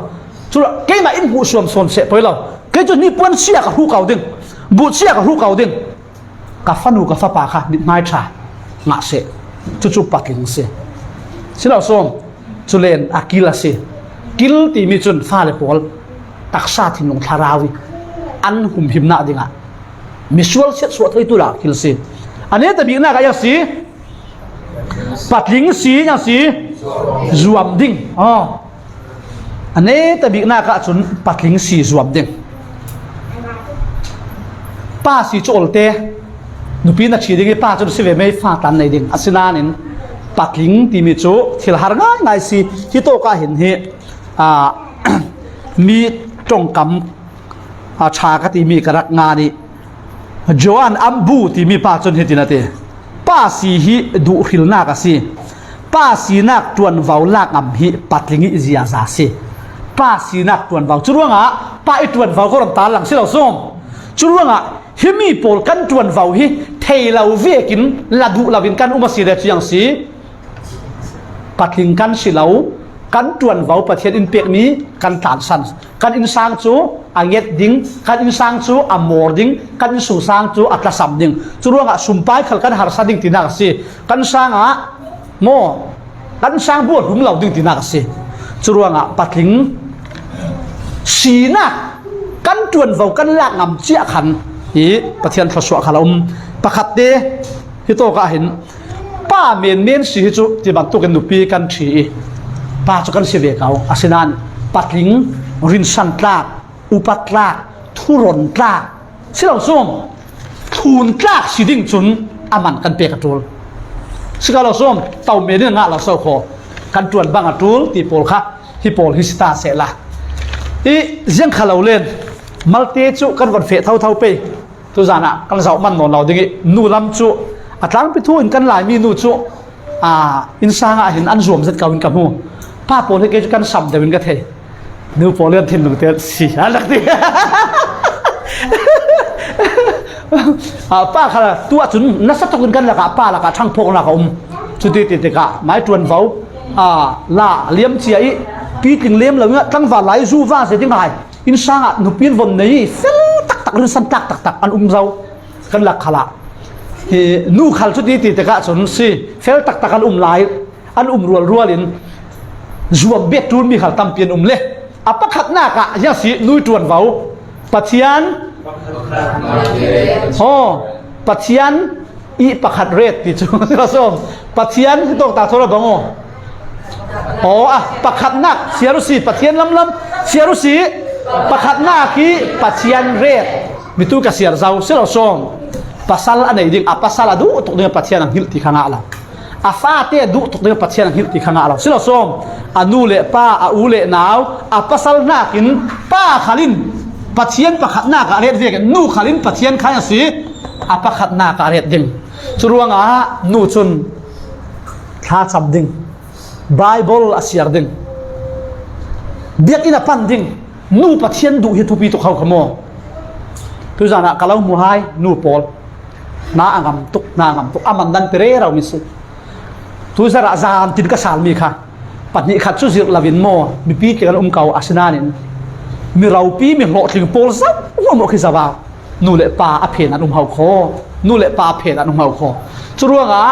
สุดแค่ไหนอินหูสวมส่วนเสียไปเราแค่จุดนี้ปวนเสียกับหูเก่าดึงบูเสียกับหูเก่าดึงกับฟันหูกับฟ้าปาค่ะดิไม่ใช่งาเสียจุดปัดลิงเสียสิเราส่งจุเลนอากิลเสียกิลที่มีจุนฟ้าเลยพอลตักซาทิ้งลงทาราวิอันหุ่มหิมหน้าดิ่งอ่ะมิสวลเสียสวดให้ตัวละกิลเสียอันนี้แต่บีหน้าก็ยังสีปัดลิงสียังสีรวมดิ่งอ๋ออันนี้แต่บีหน้าก็จุนปัดลิงสีรวมดิ่งป้าสีโจลเตนุปีนักชีดิ่งป้าจนสิเวไม่ฟาตันในดิ่งอาศินานินปัดลิงที่มีโจที่ละหาง่ายสิที่โตก็เห็นเหมีจงกำชากติมีกระดักงานี่จวนอัมบูที่มีป้าจนเห็นที่นั่นเองป้าสีฮิดูหิลนักสิป้าสีนักจวนวาวลากอัมฮิปัดลิงอิจิอาซาสิป้าสีนักจวนวาวจุดว่าป้าไอจวนวาวก็รำตาหลังสิเราส่งจุดว่าฮิมีโปลกันจวนวาวฮิเทลาวเวกินลาดูลาวินกันอุมาสีเดชยังสีปัดลิงกันสิเรากันจวนวาวประเทศอินเปียกนี้กันตานสันกันอินสางจูอังเกตดิ้งกันอินสางจูอัมมอร์ดิ้งกันอินสุสางจูอัตลาสัมดิ้งจุดว่าสุมไปขัลกันหาร์สัดดิ้งที่นักสิกันสางโมกันสางบวชหุ่มเหล่าดิ้งที่นักสิจุดว่าปัดลิงสีนักกันจวนวาวกันลากงำเจ้าขันอีประเทศทศวรรษขลมประคัดเดที่โตก็เห็นป้าเมียนสีจูที่บรรทุกกันนุปีกันชีป้าจุกันเสียเวกเอาอาศินันปัดลิงรินสันตรากอุปัตรากทุรนตรากสิเราส่งทูนตรากสิดิ่งจุนอามันกันเปียกตัวสิเราส่งเต่าเมียนงะเราเศร้าคอกันจวนบางตัวที่โพลค่ะที่โพลฮิสตาเสละอีเรื่องขลาเล่นมัลเตจุกันวันเฟะเท่าไปตัวจานะกันสาวมันนอนเราดิ่งนูลำจุอัตลังไปทุ่นกันหลายมีนูจุอินสางเห็นอันรวมเสร็จเก่าอินกับหูป้าโพลให้เกิดกันสัมเดินกันเถอะนูโพลเลื่อนทิ้งหนึ่งเตะสีอะไรตีป้าค่ะตัวจุนนักสัตว์กันละกะป้าละกะช่างพกละกะจุดที่ติดกะไม้จวนเฝ้าละเลี้ยมเชียอีปีถึงเลี้ยมแล้วเนี่ยตั้งว่าไหลสู้ว่าเสียที่ไหนอินสางนุปีนวันนี้เฟลตักเรื่องสันตักอันเรากันละขละนูขัลชุดนี้ติดกะจุนสิเฟลตักกันไหลอันรัวลินจวบเบ็ดจูนมีขัลตำเปลี่ยนเล่อัปขัดหน้ากะยังสินุยจวนเฝ้าปัจเจียนปัจเจียนอีปะขัดเรศติจูเราส่งปัจเจียนที่ต้องตาโทรบังปะขัดนักเสียรุสีปัจเจียนล้ำเสียรุสีปะขัดหน้ากีปัจเจียนเรศมิตุกเสียร์เจ้าเสียเราส่งภาษาอะไรดิ่งภาษาละดูตุกเนื้อปัจเจียนหิลที่ข้างหลังฟาเตดูตุกเนื้อปัจเจียนหิลที่ข้างหลังเสียเราส่งนูเล่ป้าอูเล่หนาวภาษาหน้ากินป้าขลินปัจเจียนประคัดหน้ากะเรียดเรียกนูขลินปัจเจียนข้าสีประคัดหน้ากะเรียดดิ่งสุรวงนูชุนท่าจับดิ่งไบเบิลอาเซียดิ่งเบียกอินาปันดิ่งนูปัจเจียนดูฮิตุปีตุเขาขโมทุจานะกะลามูไฮนูปอลน้าอ่างตุกอามันดันเปเรเรามิสุทุจาระจานติดกระสานมีค่ะปัจจุบันชุดสิลาวินโมมีปีเกี่ยวกับเก่าอาชนานินมีเราปีมีหลอดถึงโพลซับว่าหมดคือสบายนู่เละปลาอเพนันเฮาคอนู่เละปลาเพนันเฮาคอจุดว่า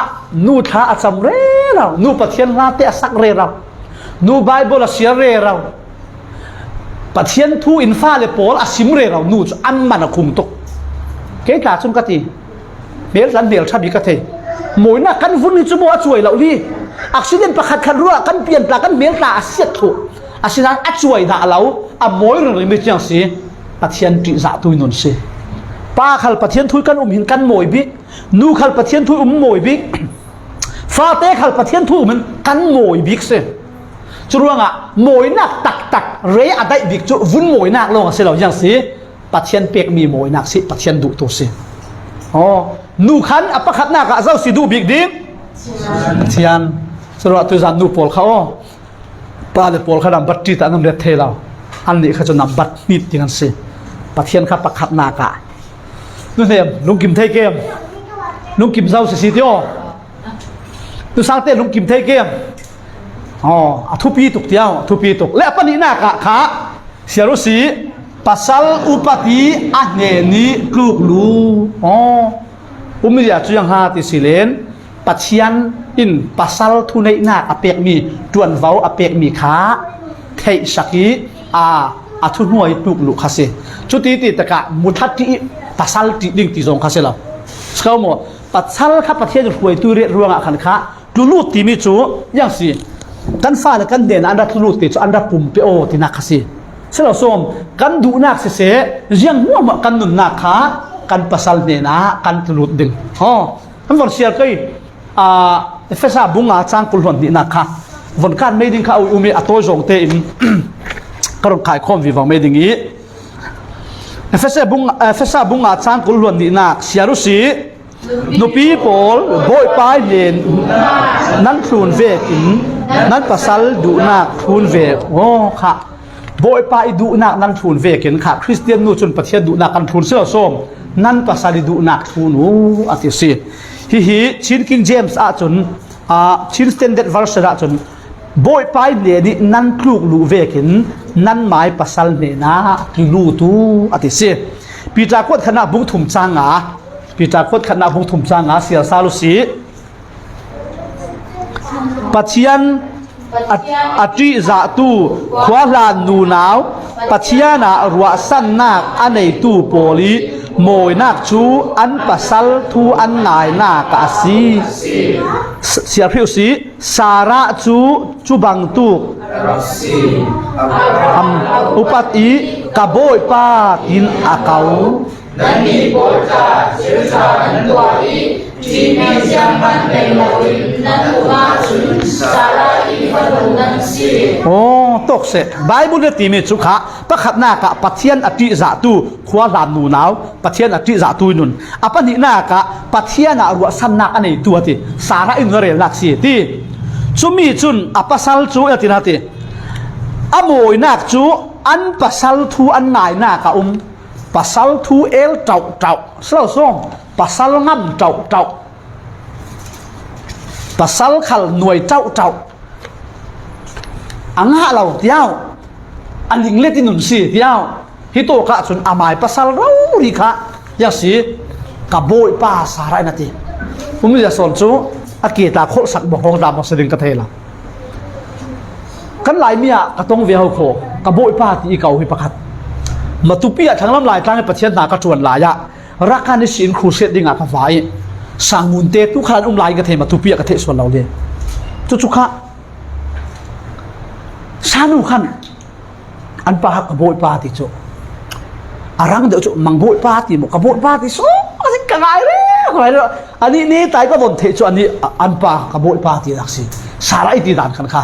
นู่ท้าอัศมเรเรานู่ปะเทียนลาเตะสักเรเรานู่ไบเบิลเสียเรเราปะเทียนทูอินฟ้าเลโพลอาซิมเรเรานู่อันมันคุมตกเกล้าจุ่มกะทีเบลสันเบลชาบิกะทีหมวยนักกันฟุ้นนี่จุ่มว่าช่วยเราดิ accident pakhat khan ruwa kan pian tla kan mel tla asiat thu asinan achuai da alo a moi ring mi chiang si pathian ti za tu nun si pa khal pathian thui kan hin kan moi bi nu khal pathian thui moi bi fa te khal pathian thu man kan moi bi se churuanga moi nak tak re adai bik chu vun moi nak long se lo yang si pathian pek mi moi nak si pathian du to si nu khan apakhat na ka zau si du big dim pathian sura tu zan nu pol kha pa le pol kha dam batti ta ngam le thela an ni kha chu nam bat nit tingan se pathian kha pakhat na ka nu hem lung kim thai kem lung kim zau si tio tu sang te lung kim thai kem thu pi tuk tiao thu pi tuk le pani na ka kha siaru si pasal upati ahne ni kluk lu umia chuyang ha ti silen pathian in pasal thu nei na apek mi tuan vau apek mi kha thei saki a thu nuai kluk lu khase chuti ti taka muthati pasal ti ding ti zong khase la skau mo pasal kha pathian huai tu re ruanga khan kha lulu ti mi chu yang si kan fa la kan den an ra lulu ti chu an ra pum pe o ti na khase selo som kan du nak se riang mo kan nun na kha kan pasal ne na kan tulut ding kan vor sial kai fesa bunga chang kulhon ni na kha von kan me ding kha umi atoi jong te in karong khai khom vi wang me ding i fesa bunga chang kulhon ni na siaru si no people boy pai len nan thun ve in nan pasal du na thun ve kha boy pai du na nan thun ve ken kha christian nu chun pathian du na kan thun se som nan pasali du na thun ati si hi chin king james a chun chin standard version a chun boy pai le ni nan kluk lu ve ken nan mai pasal ne na ki lu tu ati si pita kot khana bung thum changa pita kot khana bung thum changa sia salu si pathian atri za tu khwa lan nu naw pathiana ruwa san nak anei tu poli moi nak chu an pasal thu an ngai na ka si sia phiu si sara chu bang tu upat i ka boy pa tin akau nani bolta chirsa anwai chimi siaman memoi nanuma chun sara i nan si tok se bible le ti mi chu kha pakhat na ka pathian ati za tu khwa lam nu naw pathian ati za tu nun apani na ka pathian a ru san nak anei tu ati sara in re lak si ti chumi chun apasal chu ati na ti amoi nak chu an pasal thu an ngai na ka pasal thu el trau slo song pasal ngam trau pasal khal nuai trau anga lau tiao aling leti nun si tiao hito ka chun amai pasal ro ri kha ya si ka boy pa sarai na ti umi ya son chu akita khol sak bo hong da ma seding ka thela kan lai mia ka tong ve ho kho ka boy pa ti kau hi pakhat matupia thanglam lai tang pathian na ka chuan la ya rakani sin khu set dinga ka vai sangun te tu khan lai ka the matupia ka the suan lo le chu kha sanu khan an pa ka boy pa ti chu arang de chu mang boy pa ti mo ka boy pa ti so asi ka ngai re khoi ro ani ni tai ka bon the chu ani an pa ka boy pa ti laksi sarai ti dan khan kha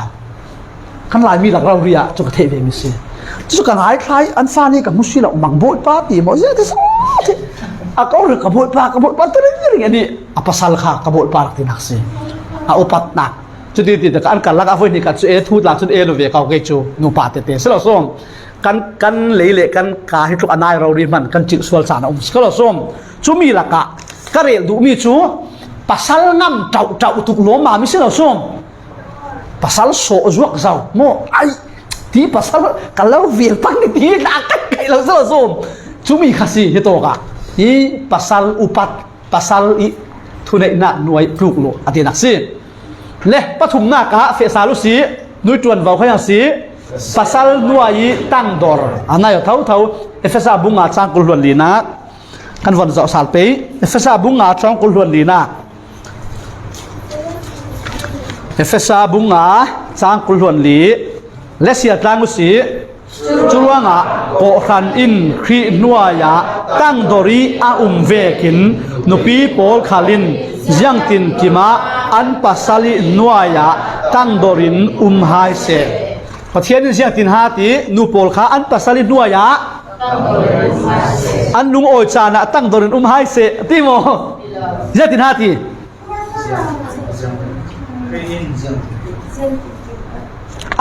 kan lai mi dak ro ria chu ka the ve mi se chu ka ngai khai an fa ni ka musi lo mang boy pa ti mo ye ti so a ko ro ka boy pa tu ring ani apasal kha ka boy pa ti naksi a opat na chu ti ta kan kan laka foi ni ka chu e thu la chu e lo ve ka ke chu nu pa te selo som kan leile kan ka hi thuk anai ro ri man kan chi sual sa na selo som chu mi la ka rel du mi chu pasal ngam trau tuk lo ma mi selo som pasal so zuak zau mo ai ti pasal kalau vil pang ni ti na kai lo selo som chu mi khasi hi to ka i pasal upat pasal i thu nei na nuai pluk lo ati nak si le pathum na ka fe salu si nui tuan vào khayang si pasal nuai tang dor anayo thau efesa bunga chang kul luan lina kan von zo sal pe efesa bunga chang kul luan lina Efesa bunga sang kulhuan li lesia tlangu si chuanga ko khan in khri nuaya tang dori a vekin nupi pol khalin jiangtin kima an pasali nuaya tang dorin hai se pathian jiangtin hati nu pol kha an pasali nuaya an lung oi chana tang dorin hai se timo jiangtin hati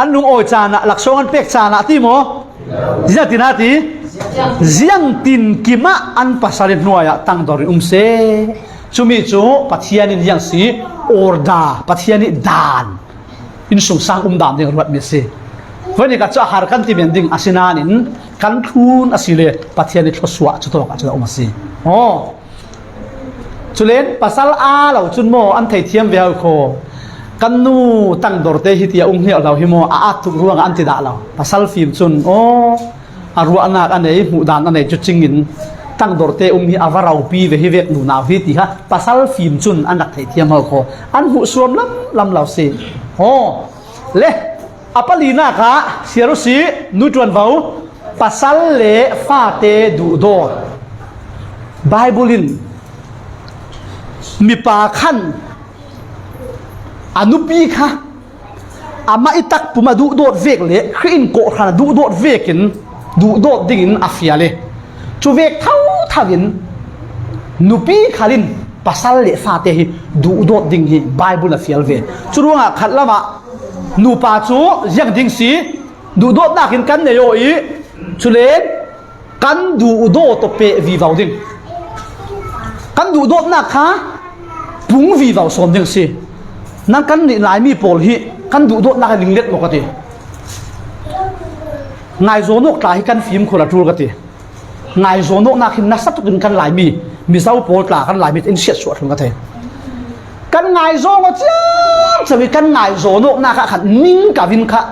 an lung oi chana laksong an pek chana ti mo jiangtin hati jiangtin kima an pasalit nuaya tang dorin se chumi chu pathian in yang si orda pathian in dan in sung sang dam ding ruat mi se vani ka cha har kan ti ben ding asinan in kan thun asile pathian in thoswa chu to ka cha si chulen pasal a lo chun mo an thei thiam ve ko kan nu tang dor te hi tia hi lo hi mo a tu ruang an ti da lo pasal film chun a ruwa na an nei mu dan an nei chu chingin tang dor te hi avarau pi ve hi vek nu na hi ti ha pasal film chun an dak thei thiam ho ko an hu suam lam lo se le apalina ka siaru si nu tuan vau pasal le fa te du do bible in mi pa khan anupi kha ama itak puma du dot vek le khin ko khana du dot vekin du dot dingin afiale chu vek thau thawin nupi khalin pasal le fa te hi du dot ding hi bible afial ve churuanga khatlama nu pa chu yang ding si du dot nakin kan ne yo i chulen kan du do to pe vi vào ding kan du dot na kha pung vi vào som ding si nang kan ni lai mi pol hi kan du dot na ka linglet mo ka ti ngai zo nok ta hi kan phim khola tur ka ti ngai zo nok na khin na sat tu kan lai mi sau pol ta kan lai mi in siat suat ka the kan ngai zo ngo cha chawi kan ngai zo nok na ka khat ning ka vin kha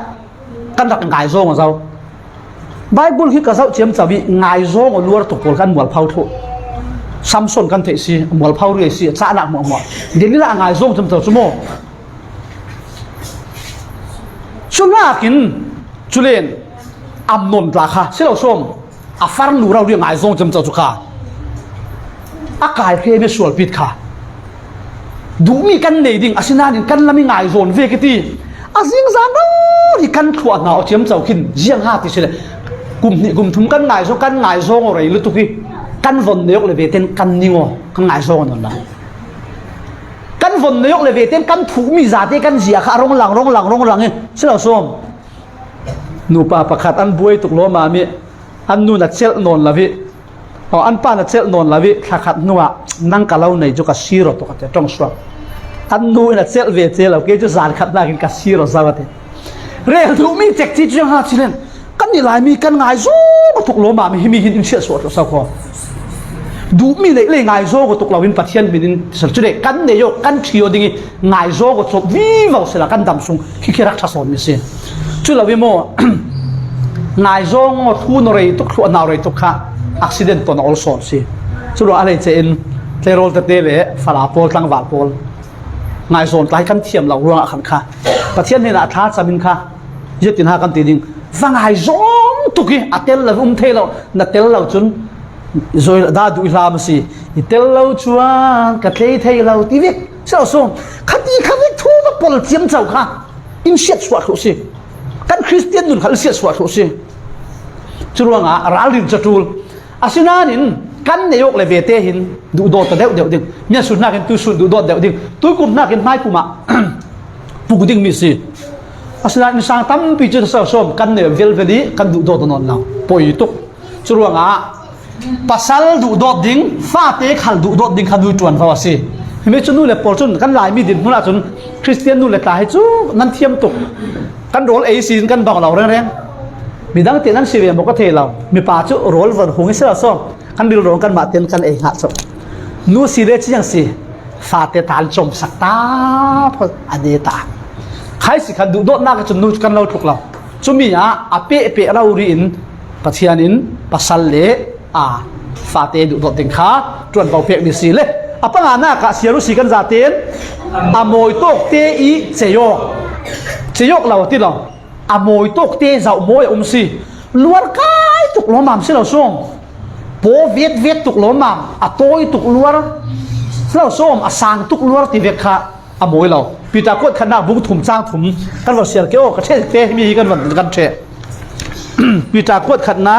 kan dak ngai zo ngo zau bible hi ka zau chem chawi ngai zo ngo luar to pol kan mual phau tho samson kan the si mual phau ri si cha na mo mo delila ngai zo chum to chumo chunakin chulen amnon tla kha selo som afar nu rau ri ngai zo chum chu kha akai phe me sual pit kha du mi kan nei ding asinanin kan lami ngai zon ve kiti azing zan do hi kan thua na o chem chau khin jiang ha ti sele kum thum kan ngai zo ngo rei lu tu ki kan von neok le ve ten kan ningo kan ngai zo non la kan von neok le ve ten kan thu mi za te kan zia kha rong lang e selo som nu pa pakhat an buai tuk lo ma mi an nu na chel non la vi an pa na chel non la vi khat nuwa nang kalau nei jo ka siro to ka te tong swap an nu na chel ve chel lo ke jo zan khat na kin ka siro zawate rel du mi tek chi jo ha chilen kan ni lai mi kan ngai zo ko tuk lo ma mi hi mi hin in sia so to sa ko du mi le ngai zo ko tuk lo in pathian bin sal chule kan ne yo kan thio dingi ngai zo ko chop vi vào sela kan dam sung khi khirak tha son mi se chu lo vi mo ngai zo ngo thu no rei tuk thu na rei tuk kha accident to na all son si chu ro ale che in terol te le fala pol tlang wal pol ngai zon tai kan thiam lo ruang khan kha pathian ne na tha chamin kha jetin ha kan ti ding wang hai zong tuki atel la thelo na tel lo chun zoi da du lam si tel lo chuan ka thei lo ti vek so so khati khawik thu ma pol chiam chau kha in siat swat khu si kan christian nun khal siat swat khu si churuanga ralin chatul asinanin kan ne yok le ve te hin du do ta deu ding nya sun na ken tu sun du do deu ding tu kum na ken mai kuma pu ding mi si asina ni sang tam pi chu sa som kan ne vel veli kan du do non law poi tuk churuanga pasal du do ding fa te khal du do ding khan du tuan fa si me chu nu le por chun kan lai mi din huna chun christian nu le ta hai chu nan thiam tuk kan rol ei sin kan bang law reng midang te nan siwe mo ka the law mi pa chu rol van hung se so kan dil rong kan ma ten kan ei ha so nu si le chi yang si fa te tal chom sakta pho ade ta khai si khan du dot na ka chun nu kan lo thuk law chumi ya ape rau ri in pathian in pasal le fa te du dot ding kha tuan bau pek ni si le apa ngana ka siaru si kan zaten amoi tok te i cheyok law ti law amoi tok te zau moi si luar kai tuk lo mam si law som po vet tuk lo mam atoi tuk luar law som asang tuk luar ti vek kha amoi law pita kot khana bung thum chang thum kan lo sial ke o ka the te mi kan wan kan the pita kot khana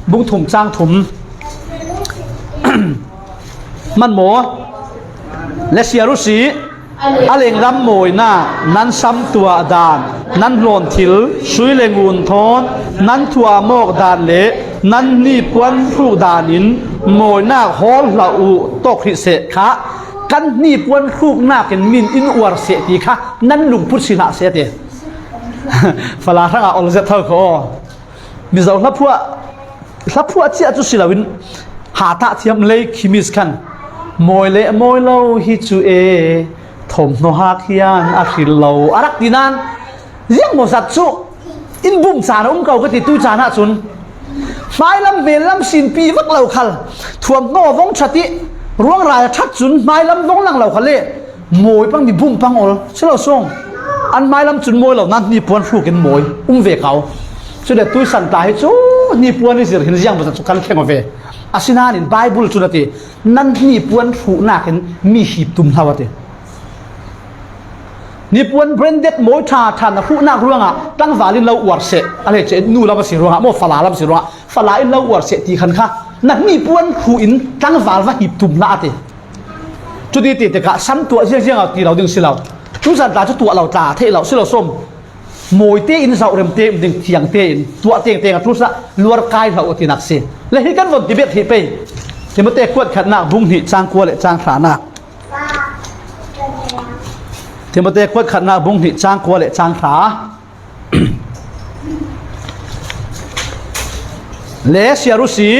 bung thum chang thumมันหมอและเสียรุสีอะไรรำมวยน่ะนั้นซ้ำตัวดานนั้นหล่นทิลช่วยเลงูนทอนนั้นทัวโมกดานเละนั้นนี่ปวนผู้ดานินมวยหน้าฮอลละอุตกหิเสคะกันนี่ปวนผู้หน้าเป็นมินอินอวรเสตีคะนั้นลุงพุทธินะเสตีฝรั่งทั้งออลเซตเท่าเขามีเจ้าทัพพัวเจ้าจุศิลวินหาตาเทียมเลยคิมิสกันมวยเละมวยเล่าฮิจูเอถมโนฮักยานอาคิลเล่าอารักดินันเรื่องโมสัตสุอินบุมสารเก่าก็ติดตู้จานะจุนไฟลำเวลลำสินปีวักเหล่าขัลถ่วมโนวงชติร่วงรายชัดจุนไม้ลำวงหลังเหล่าขัลเล่มวยปังมีบุมปังอลเชื่อเราส่งอันไม้ลำจุนมวยเหล่านั้นนี่ปวนฟูกันมวยเวเขาสุดเด็ดตู้สันตาให้จูนี่ปวนนี่เสียเห็นยังโมสัตสุกันแข่งเวอาศินานินไบเบิลจุดที่นั่นนี่ปวนฟูนักเห็นมีหีบตุ่มเท่าที่นี่ปวนเบรนเด็ดโมยชาทานฟูนักเรื่องอ่ะตั้งวาลินเราอวดเสอะไรเจนูเราไม่สิรู้ฮะโมฟลาเราไม่สิรู้ฮะฟลาอินเราอวดเสตีขันค่ะนั่นนี่ปวนฟูอินตั้งวาลว่าหีบตุ่มละที่จุดที่ติดกะซ้ำตัวเชี่ยเอาตีเราดึงสิเราทุกสันตาจะตัวเราตาเทเราสิเราส้มมวยเตอินเสาเริ่มเตอินดึงเทียงเตอินตัวเตียงทุกสันลวดกายเราตีนักเสียและที่กันวันที่เบ็ดที่ไปที่มันเตะกวดขัดหน้าบุ้งหิจางกัวเลยจางขาหน้าที่มันเตะกวดขัดหน้าบุ้งหิจางกัวเลยจางขาเลเซียรุสี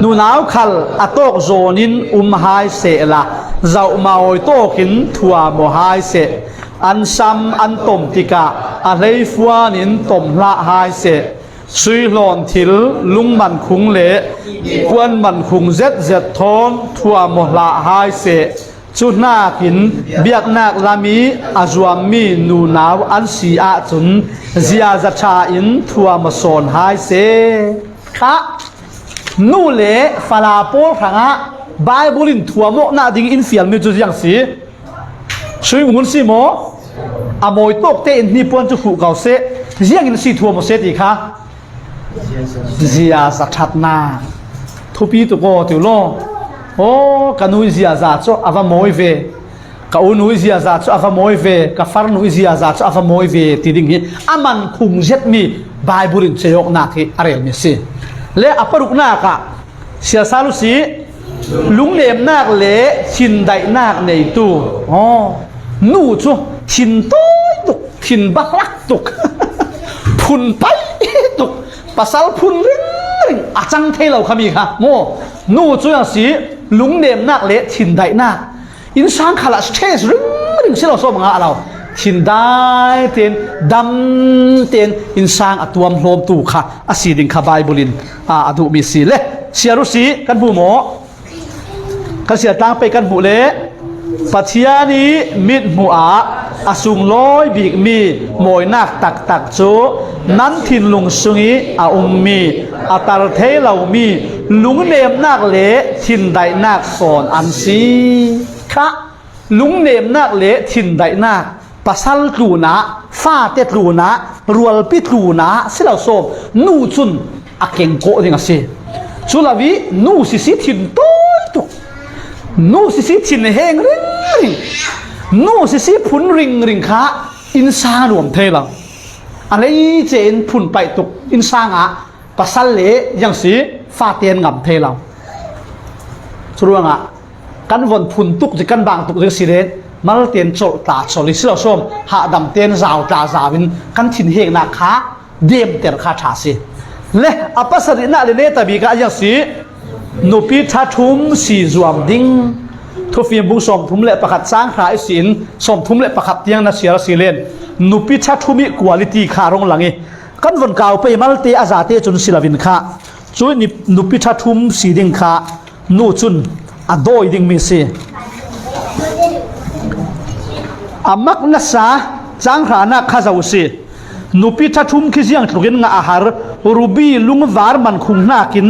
นูนาวขัลอโตกโจนินหายเสละเจ้ามาโอยโตกินทัวโมหายเสอันซ้ำอันต้มติกะอะไรฟัวนินต้มละหายเสสุยหลอนทิลลุงมันคุงเละกวนมันคุงเจ็ดทอนทัวโมละหายเสจุดนากินเบียกนักลามีอาจวามีนูนาวอันสีอาจุนเจียจัชาอินทัวมาสอนหายเสค่ะนู่เละฟาลาโปลขังะไบเบิลินทัวโมนาดิงอินฟิลมีจุดยังสีช่วยงุนสิโมอโมยตกเตอินนี่ปวนจะขู่เก่าเสเจียงอินสีทัวโมเสตีค่ะเจียสัชัดนาทุปีตุโกติวโลโอ้กันุยเจียซาโซอาวาโมยเวกาอุนุยเจียซาโซอาวาโมยเวกาฟาร์นุยเจียซาโซอาวาโมยเวตีดิ่งฮีอามันคุงเจ็ดมีไบเบิลินเชยกนาที่อะไรมีสิและอปรุกนากะเสียสาลุสีลุงเนมนาคเละชินไดนาคในตู้อ๋อนู่จูชินโต้ตุกชินบักลักตุกพุนไปตุกภาษาพุนริงอาจังเทเราขมีค่ะโมนู่จูอย่างสีลุงเนมนาคเละชินไดนาคอินสางขลัสเทสริงสิเราสมงาเราชินได้เตียนดำเตียนอินสางอตัวมโลมตูค่ะอาศีดิงขบายบุลินอดุมีสีเละเสียรุสีกันบูโมกันเสียตังไปกันบุเละปัจจัยนี้มิดหัวอาสุงลอยบีกมีมวยนักตักโจนั้นทินลุงสุงีอาอุมมีอาตาเทเหล่ามีลุงเนมนักเละทินไดนักสอนอันซีค่ะลุงเนมนักเละทินไดนักปัสสัลตูนะฟ้าเตตูนะรัวปิตูนะสิเราโซมนูจุนอาเก่งโกดิงสิจุลวินูสิทินโตตุนูสิทินเฮงริงนูสิพุนริงค่ะอินซารวมเทลังอะไรเจนพุนไปตุกอินซางะปัสสัลเละยังสิฟ้าเตียนงับเทลังสุรวงะกันวนพุนตุกจะกันบางตุกจะสิเรนมาเตียนโจตาโซลิสิเราส้มหาดำเตียนราวตาจาวินกันถิ่นเฮงนักขาเดียมเตียนขาชาสิเละอภัสรินาเลเนตบีกาอย่างสินุปิทัทุมสีจวมดิ้งทุฟีบุสมทุมเละประคัดสร้างขายสินสมทุมเละประคัดเตียงนาเสียสิเลนนุปิทัทุมิควอลิตี้ขารงหลังกันวนเก่าไปมาเตอาซาเตจนศิลวินขาช่วยนุปิทัทุมสีดิ้งขานูจุนอโดยดิ้งมีสิ amak na sa chang khana khazau si nupi tha thum khi jiang thugin nga ahar ruby lungwar man khung na kin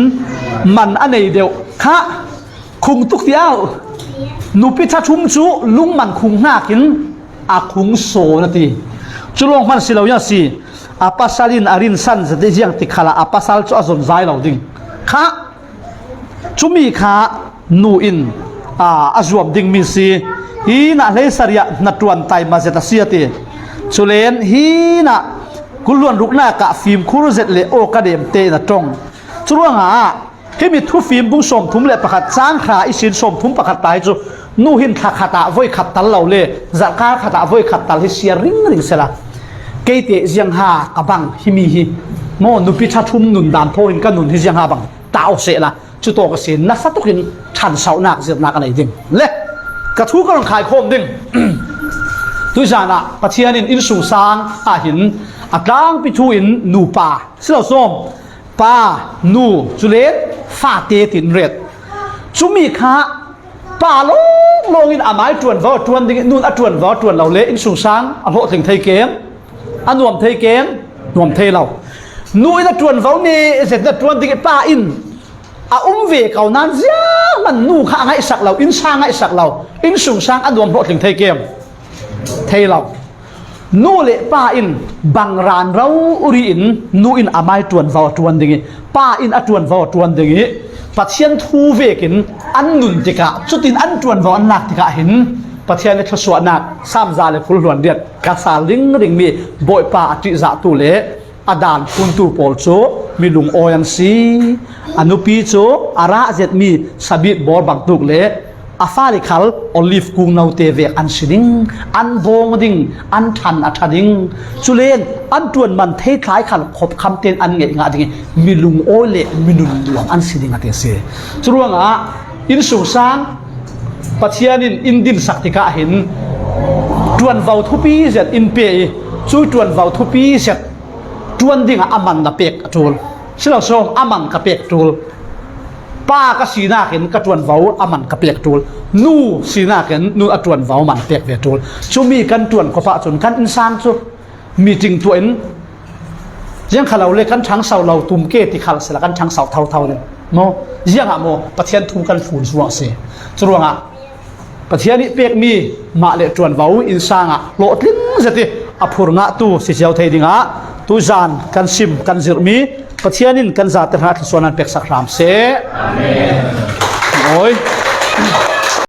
man anei deu kha khung tuk tiao nupi tha thum chu lung man khung na kin a khung so na ti chulong man silau ya si apasalin arin san zate jiang ti khala apasal chu azon zai lo ding kha chumi kha nu in azuam ding mi si hi na le saria na tuan tai ma zeta siati chulen hi na kulluan rukna ka film khur zet le o ka dem te na tong churuanga he mi thu film bung som thum le pakhat chang kha isin som thum pakhat tai chu nu hin kha khata voi khat tal lo le zarka khata voi khat tal hi sia ring ring sela keite jiang ha ka bang hi mi hi mo nu pi tha thum nun dan tho in ka nun hi jiang ha bang tao se la chu to ka sin na satukin than sau nak zet nak anai ding le ka thu ka rong khai khom ding tu jana pathianin in su sang a hin atlang pi thu in nu pa silo som pa nu chulet fa te tin ret chumi kha pa long in amai tuan vo tuan ding nun a tuan vo tuan lo le in su sang a ho thing thei keng anuam thei keng nuam thei lo nu in a tuan vo ni zet na tuan ding pa in a ve kau nan zia man nu kha ngai sak lo in sang ngai sak lo in su sang anuam ho thing thei kem thei lo nu le pa in bang ran rau uri in nu in amai tuan vo tuan ding pa in a tuan vo tuan ding pathian thu vekin an nun tika chutin an tuan vo an nak tika hin pathian le thaswa nak samza le phul luan riat ka sa ling ring mi boi pa ati za tu le adan kun tu pol cho mi lung oyan si anupi cho ara zet mi sabit bor bang tuk le afali khal olive kung nau te vek an sining an bong ding an than athading chulen an tuan man thei thlai khal khop kham ten an nge nga ding mi lung ole mi nun luang an sining ate se churuanga in su sang pathianin indin saktika hin tuan vau thupi zet in pe chu tuan vau thupi zet tuan ding aman na pek atul silo som aman ka pek tul pa ka sina ken ka tuan vau aman ka pek tul nu sina ken nu atuan vau man pek ve tul chumi kan tuan ko pa chun kan insang chu meeting tu en jeng khalau le kan thang sau lau tum ke ti khal sela kan thang sau thau thau le mo jiang a mo pathian thu kan fun suwa se churuanga pathian ni pek mi ma le tuan vau insanga lo tling zati aphur nga tu si jau thei dinga tu jan kan sim kan zir mi pathianin kan za ter ha thsuanan pek sakram se amen oi